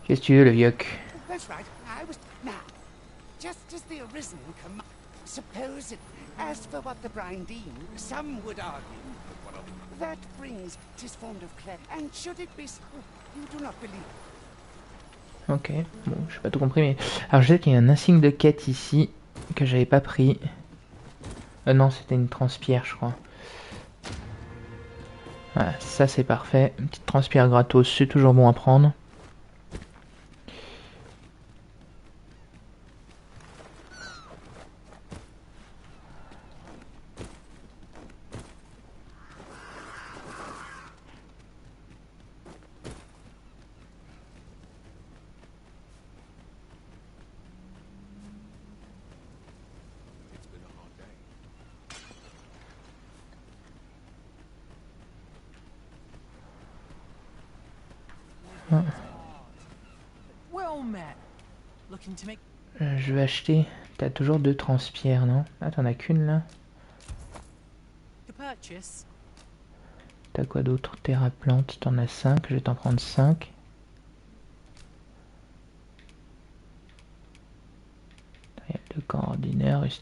Qu'est-ce que tu veux, le vioc? That's right. I was... Now, just as the Arisen come... Suppose it... As for what the Brine deem, some would argue... That brings... Tis formed of clay. And should it be... You do not believe... Ok, bon, j'ai pas tout compris, mais... Alors, je sais qu'il y a un insigne de quête ici, que j'avais pas pris. Non, c'était une transpierre, je crois. Voilà, ça c'est parfait. Une petite transpierre gratos, c'est toujours bon à prendre. Je vais acheter. T'as toujours 2 transpierres, non? Ah, t'en as qu'une là. T'as quoi d'autre? Terra plante, t'en as 5. Je vais t'en prendre 5.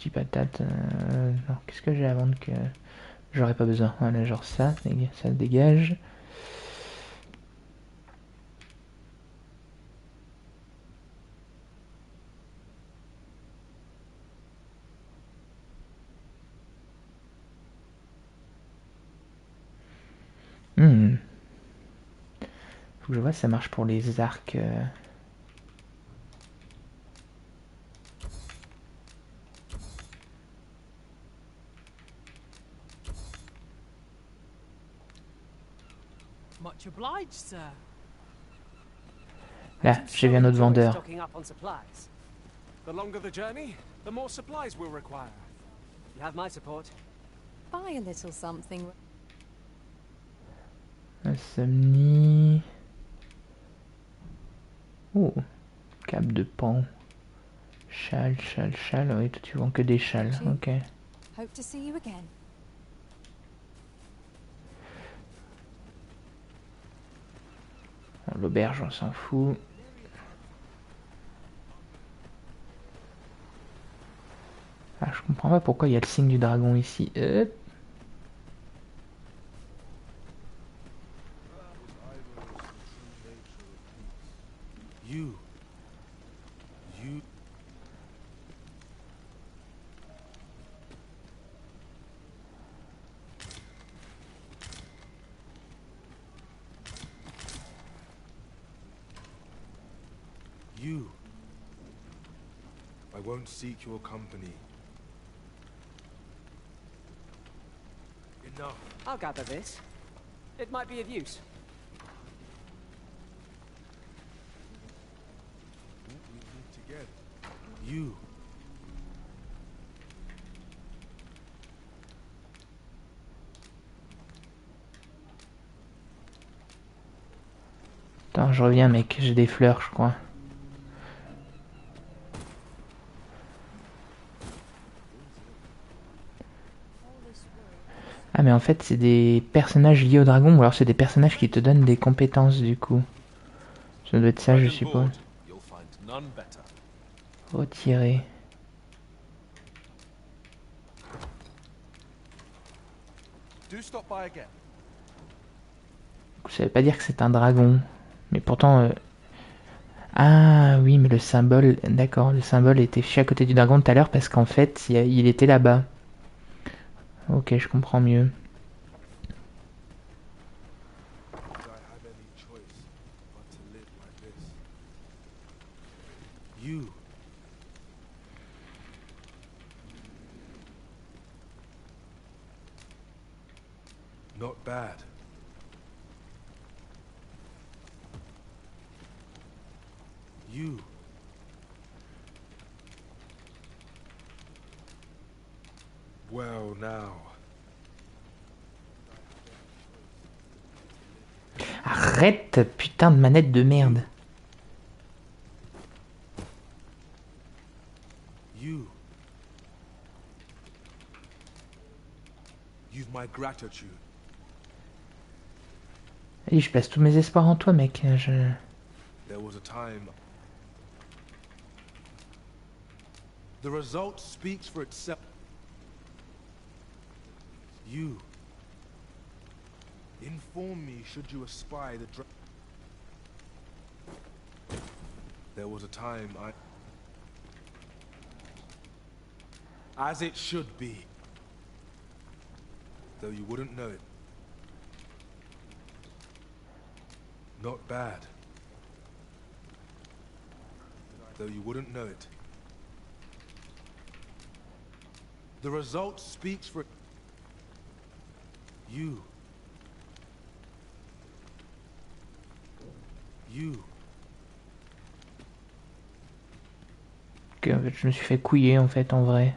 Ch'ti patate. Non, qu'est-ce que j'ai à vendre que j'aurais pas besoin? Voilà, genre ça dégage. Faut que je vois si ça marche pour les arcs. Much obliged, sir. Là, j'ai vu un autre vendeur. Stocking up on supplies. The longer the journey, the more supplies we'll require. You have my support. Buy a little something. Insomnie. Oh, cap de pan. Châle. Oui, toi tu vends que des châles. Ok. Hope to see you again. L'auberge, on s'en fout. Ah, je comprends pas pourquoi il y a le signe du dragon ici. You. You. I won't seek your company. Enough. I'll gather this. It might be of use. We need to get you. Attends, je reviens mec, j'ai des fleurs je crois. Ah mais en fait c'est des personnages liés au dragon ou alors c'est des personnages qui te donnent des compétences du coup. Ça doit être ça je suppose. Retirer. Ça veut pas dire que c'est un dragon. Mais pourtant... Ah oui mais le symbole... D'accord, le symbole était fiché à côté du dragon tout à l'heure parce qu'en fait il était là-bas. Ok, je comprends mieux. You. Not bad. You. Well now. Arrête, putain de manette de merde. You. You've my gratitude. Allez, je place tous mes espoirs en toi, mec. There was a time. The result speaks for itself. You. Inform me should you espy the There was a time As it should be. Though you wouldn't know it. Not bad. Though you wouldn't know it. The result speaks for you. You. Ok, en fait, je me suis fait couiller en fait en vrai.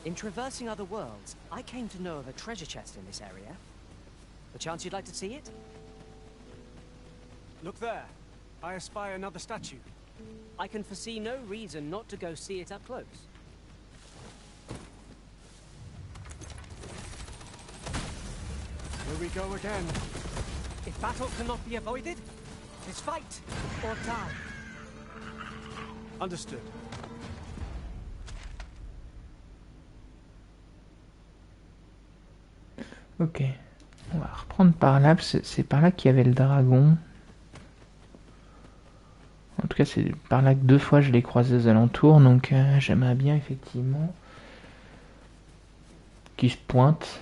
In traversing other worlds, I came to know of a treasure chest in this area. The chance you'd like to see it? Look there. I espy another statue. I can foresee no reason not to go see it up close. Here we go again. If battle cannot be avoided, it's fight or die. Understood. Ok. On va reprendre par là, c'est par là qu'il y avait le dragon. En tout cas, c'est par là que 2 fois je l'ai croisé aux alentours, donc j'aimerais bien effectivement qu'il se pointe.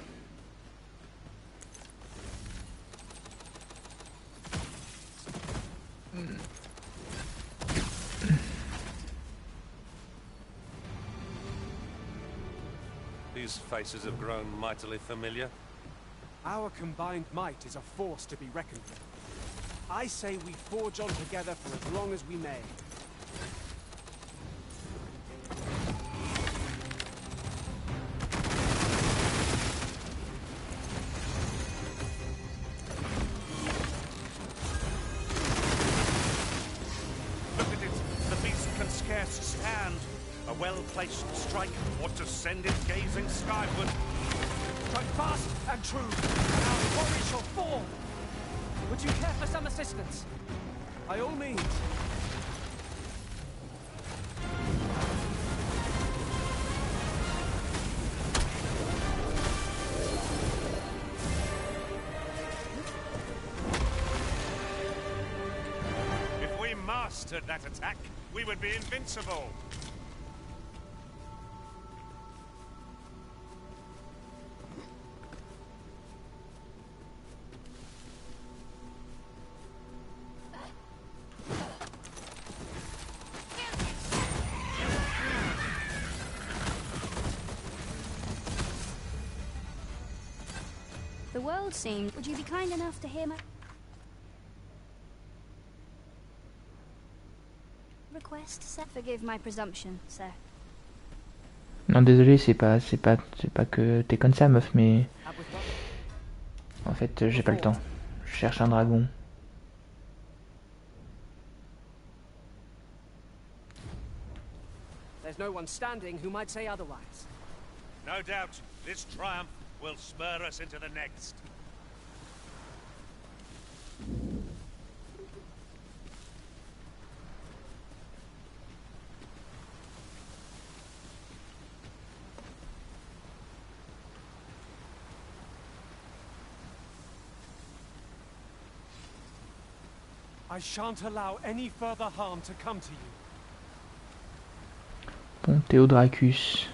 These faces have grown mightily familiar. Our combined might is a force to be reckoned with. I say we forge on together for as long as we may. Look at it. The beast can scarce stand. A well-placed strike ought to send it gazing skyward. Strike fast and true, and our quarry shall fall. Would you care for some assistance? By all means. If we mastered that attack, we would be invincible. The world seemed... Would you be kind enough to hear my... request, sir? Forgive my presumption, sir. Non, désolé, c'est pas que t'es comme ça, meuf, mais... En fait, j'ai pas le temps. Je cherche un dragon. There's no one standing who might say otherwise. No doubt, this triumph will spur us into the next. I shan't allow any further harm to come to you. Bon, Théodracus.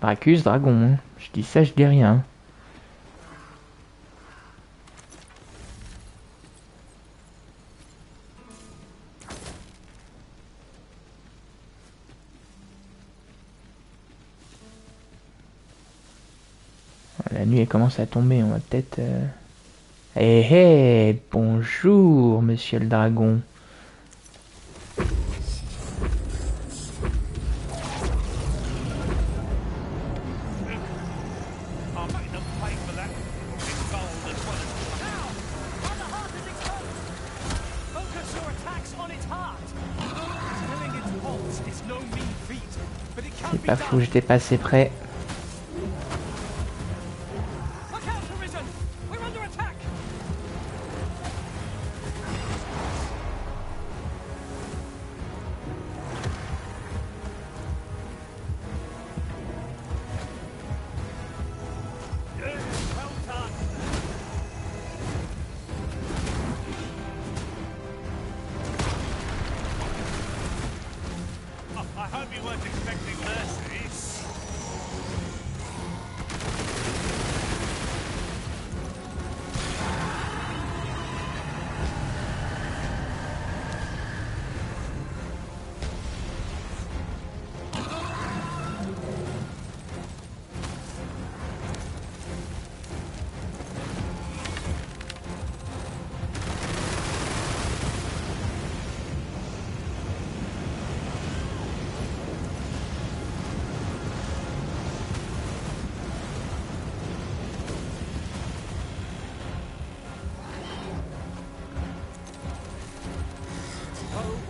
Dracus, dragon, hein. Je dis ça, je dis rien. La nuit elle commence à tomber, on va peut-être... Eh bonjour, monsieur le dragon. C'est pas fou, j'étais pas assez près.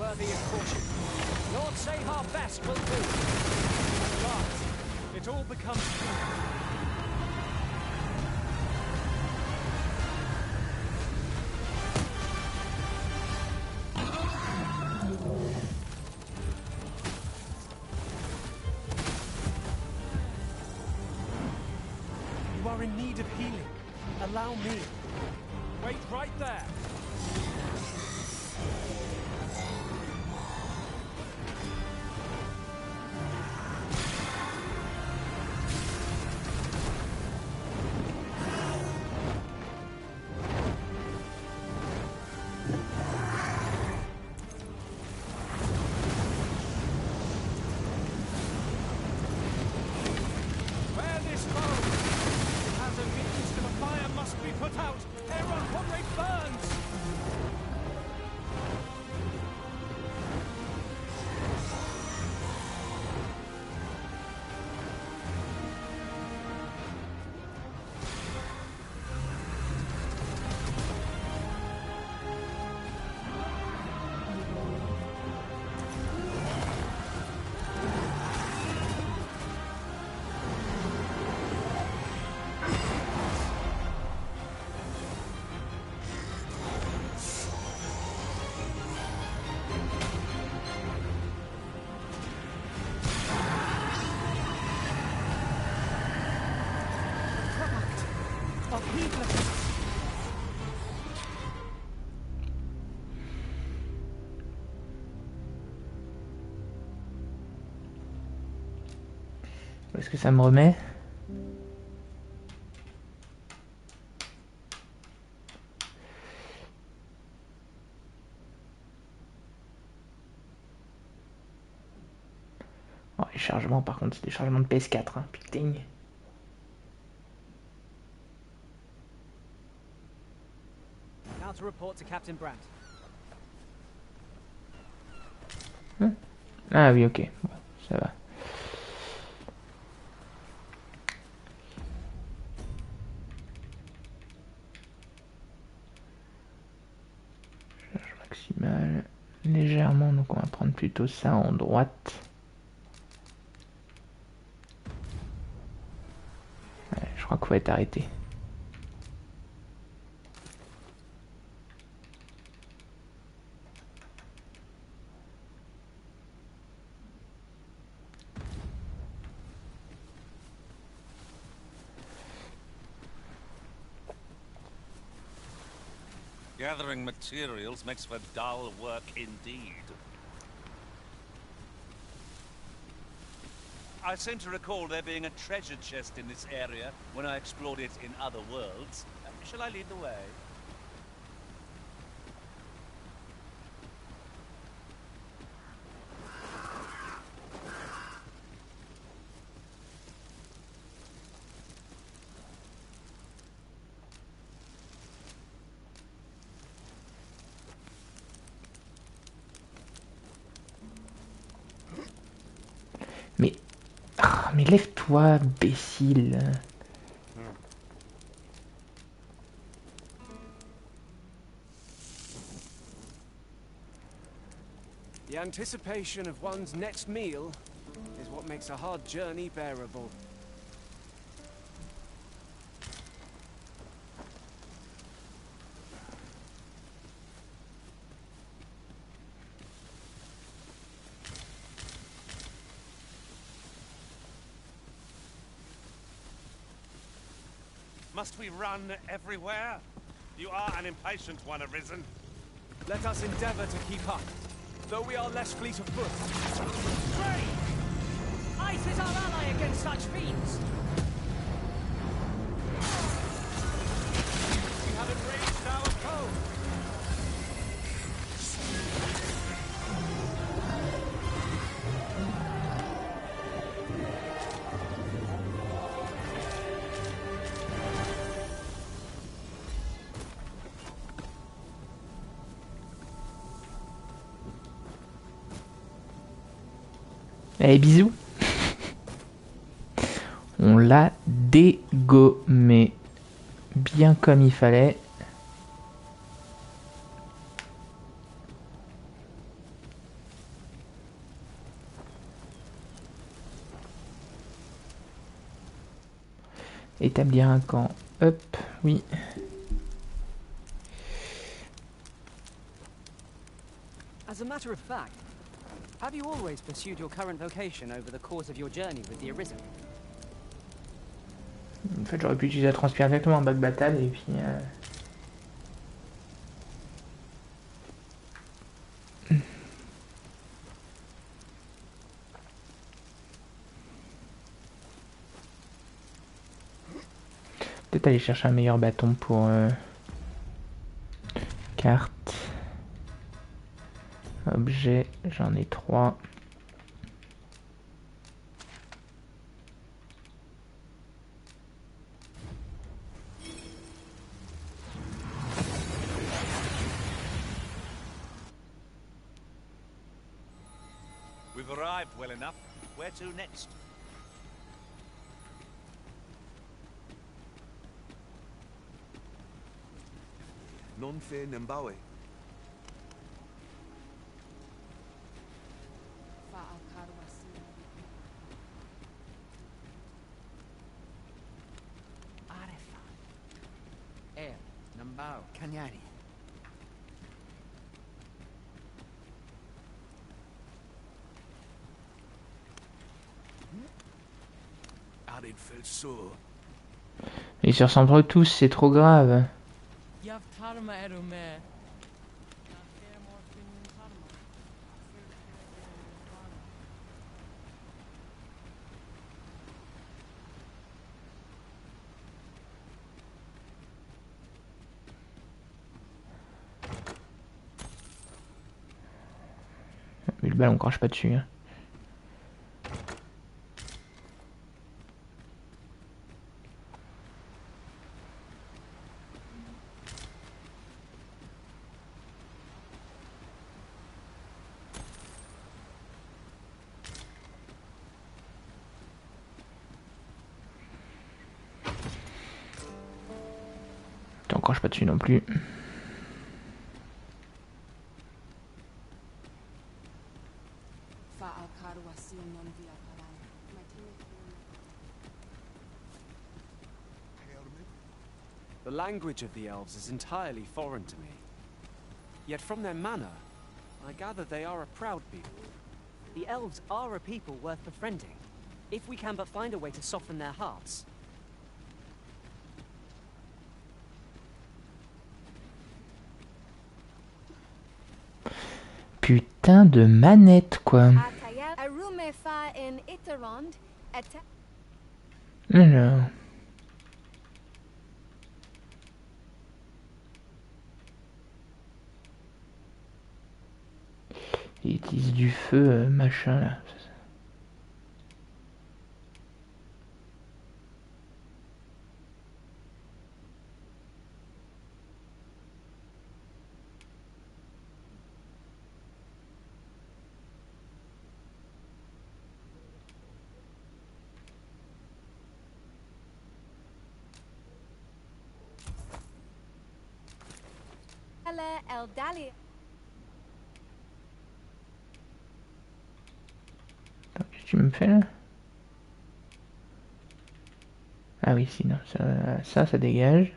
worthy of caution. Lord save our best will do. At last, it all becomes clear. You are in need of healing. Allow me. Wait right there. Where this bow? It has a means to the fire must be put out. Ere our comrade burns. Of heedlessness. Où est-ce que ça me remet? Oh, les chargements, par contre, c'est des chargements de PS4, hein, putain. Now to report to Captain Brandt. Ah oui, ok, bon, ça va. Charge maximale, légèrement, donc on va prendre plutôt ça en droite. Ouais, je crois qu'il faut être arrêté. Gathering materials makes for dull work indeed. I seem to recall there being a treasure chest in this area when I explored it in other worlds. Shall I lead the way? Mais... Ah, mais lève-toi, imbécile. The anticipation of one's next meal is what makes a hard journey bearable. Must we run everywhere? You are an impatient one, Arisen. Let us endeavor to keep up, though we are less fleet of foot. Brave! Ice is our ally against such fiends. We have enraged our foe. Allez, bisous. On l'a dégommé bien comme il fallait. Établir un camp. Hop, oui. As a matter of fact, have you always pursued your current vocation over the course of your journey with the Arisen? En fait, j'aurais pu utiliser la transpire directement en bac battle et puis... Peut-être aller chercher un meilleur bâton pour... Carte. Objet, j'en ai 3. We've arrived well enough. Where to next? Non fe Nambawe. Nambao, Kanyari. Arid felt so. Ils se ressemblent tous, c'est trop grave. Mais le ballon crache pas dessus. Hein. T'en crache pas dessus non plus. The language of the elves is entirely foreign to me. Yet from their manner, I gather they are a proud people. The elves are a people worth befriending, if we can but find a way to soften their hearts. Putain de manette, quoi. Alors... Il utilise du feu, machin, là. Qu'est-ce que tu me fais là? Ah oui, si, non, ça dégage.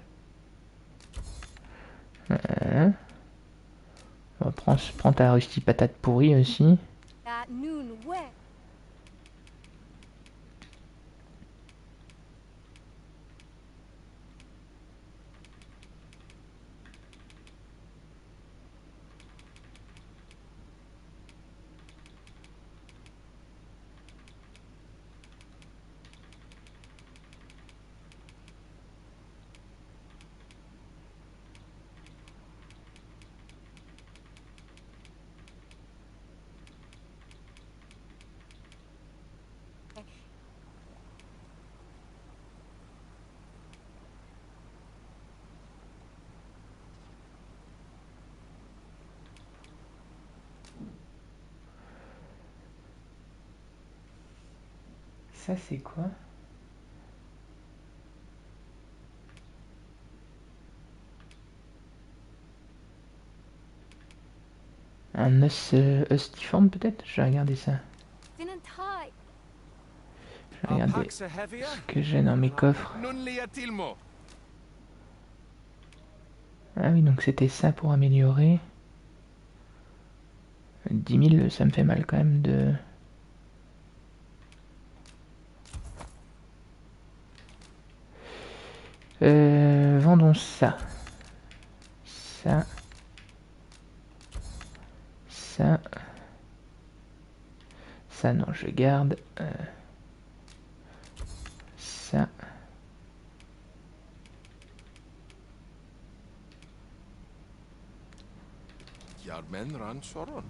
On va prendre ta rustie patate pourrie aussi. Ça c'est quoi? Un os ostiforme peut-être? Je vais regarder ça. Je vais regarder ce que j'ai dans mes coffres. Ah oui, donc c'était ça pour améliorer. 10 000, ça me fait mal quand même de... vendons ça. Ça. Ça. Ça, non, je garde. Ça. Jarmen ran soron.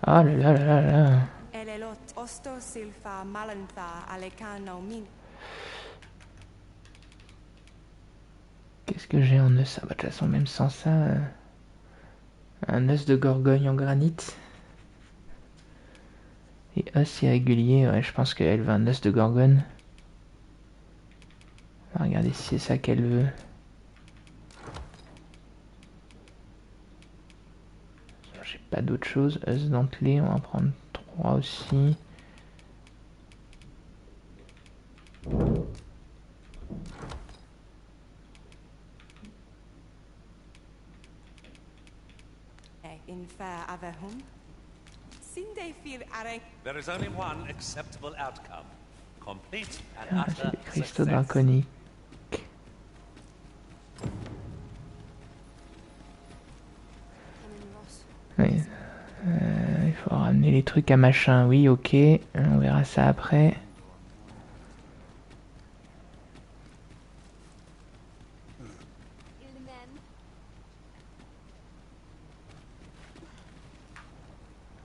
Ah là là là là là. Qu'est-ce que j'ai en os? Ah bah de toute façon même sans ça... un os de gorgogne en granit. Et os irrégulier, ouais je pense qu'elle veut un os de gorgone. On va regarder si c'est ça qu'elle veut. J'ai pas d'autre chose. Os dentelé, on va en prendre 3 aussi. There is only one acceptable outcome. Complete and Ah, c'est utter des cristaux success. draconiques. Oui. Il faut ramener les trucs à machin. Oui, ok. On verra ça après.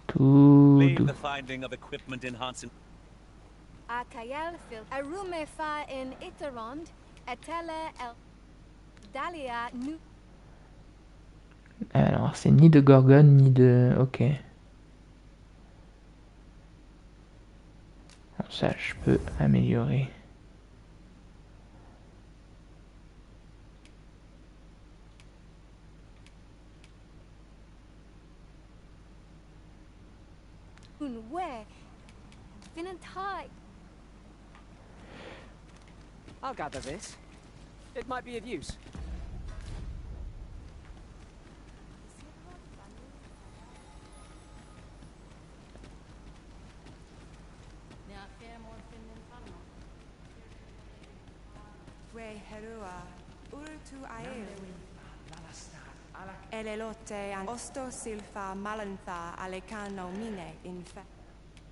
Tout Leave doux. the finding of equipment enhancing. Akayel fil Arumefa in Iterond, Etele el Dalia nu. Alors, c'est ni de gorgone, ni de... Ok. Bon, ça, je peux améliorer. Unwe. Vinantai. I'll gather this. It might be of use.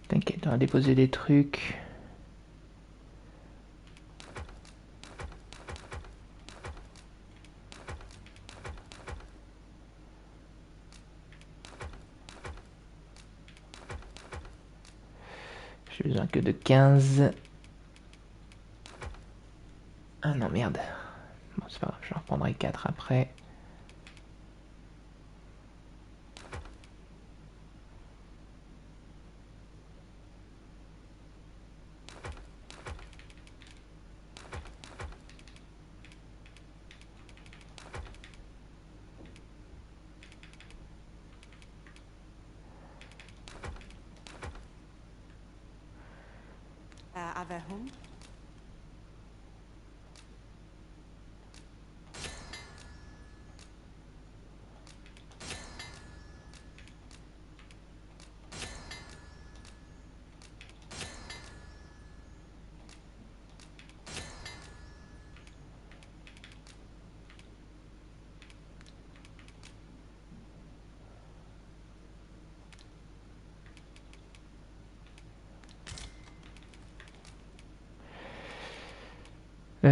T'inquiète, on va déposer des trucs. J'ai besoin que de 15. Ah non, merde. Bon, c'est pas grave, j'en reprendrai 4 après.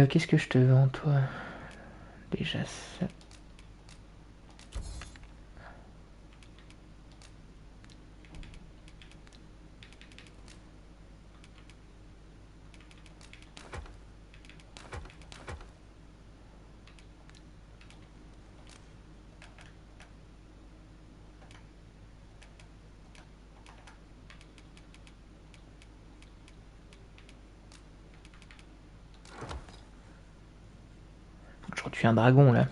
Qu'est-ce que je te vends, toi? Déjà ça. pour tuer un dragon là.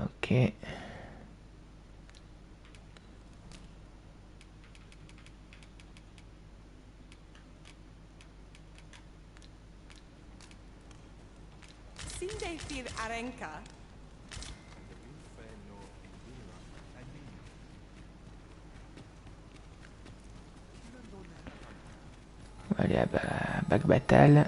Ok. Sindefir Arenka. On va aller à Back Battle.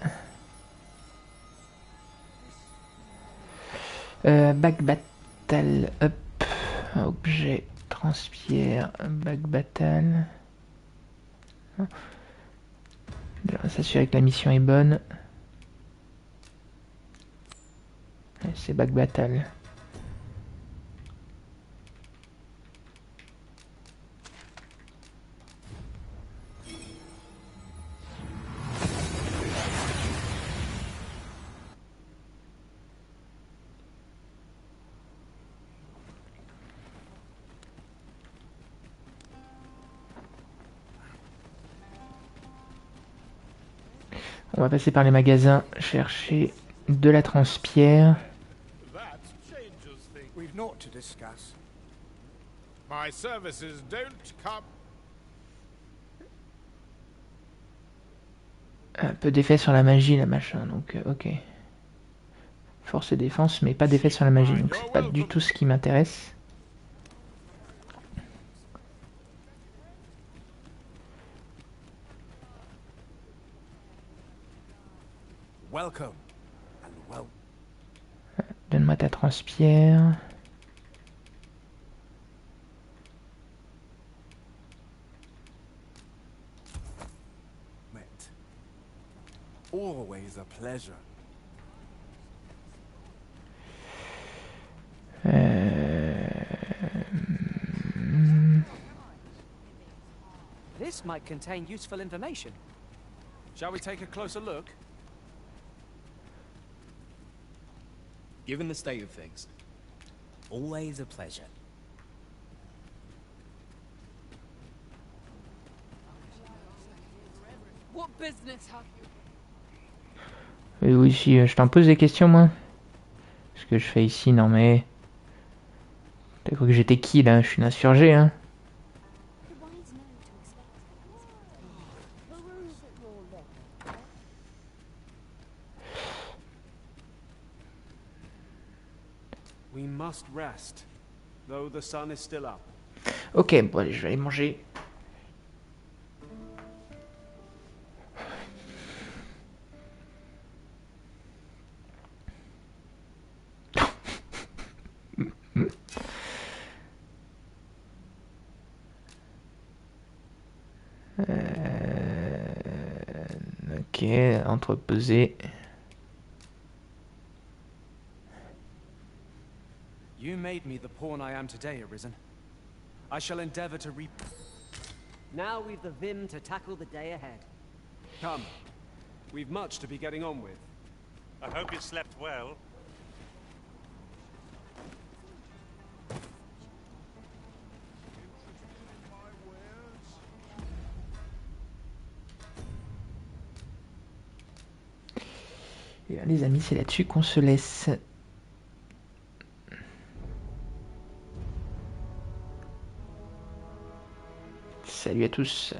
Back Battle, hop. Objet, transpire, Back Battle. On va s'assurer que la mission est bonne. C'est Back Battle. On va passer par les magasins, chercher de la transpierre. That changes things. We've naught to discuss. My services don't come. Un peu d'effet sur la magie, la machin, donc ok. Force et défense, mais pas d'effet sur la magie, donc c'est pas du tout ce qui m'intéresse. Welcome and well. Donne-moi ta transpierre. Always a pleasure. This might contain useful information. Shall we take a closer look? Given the state of things, always a pleasure. What business have you? Oui, si je t'en pose des questions, moi. Ce que je fais ici, non mais... T'as cru que j'étais qui, là? Je suis un insurgé, hein. We must rest, though the sun is still up. Ok, bon allez, je vais aller manger. Ok, entreposer. You made me the pawn I am today, Arisen. I shall endeavor to re... Now we've the vim to tackle the day ahead. Come. We've much to be getting on with. I hope you slept well. Et bien, les amis, c'est là-dessus qu'on se laisse. Salut à tous.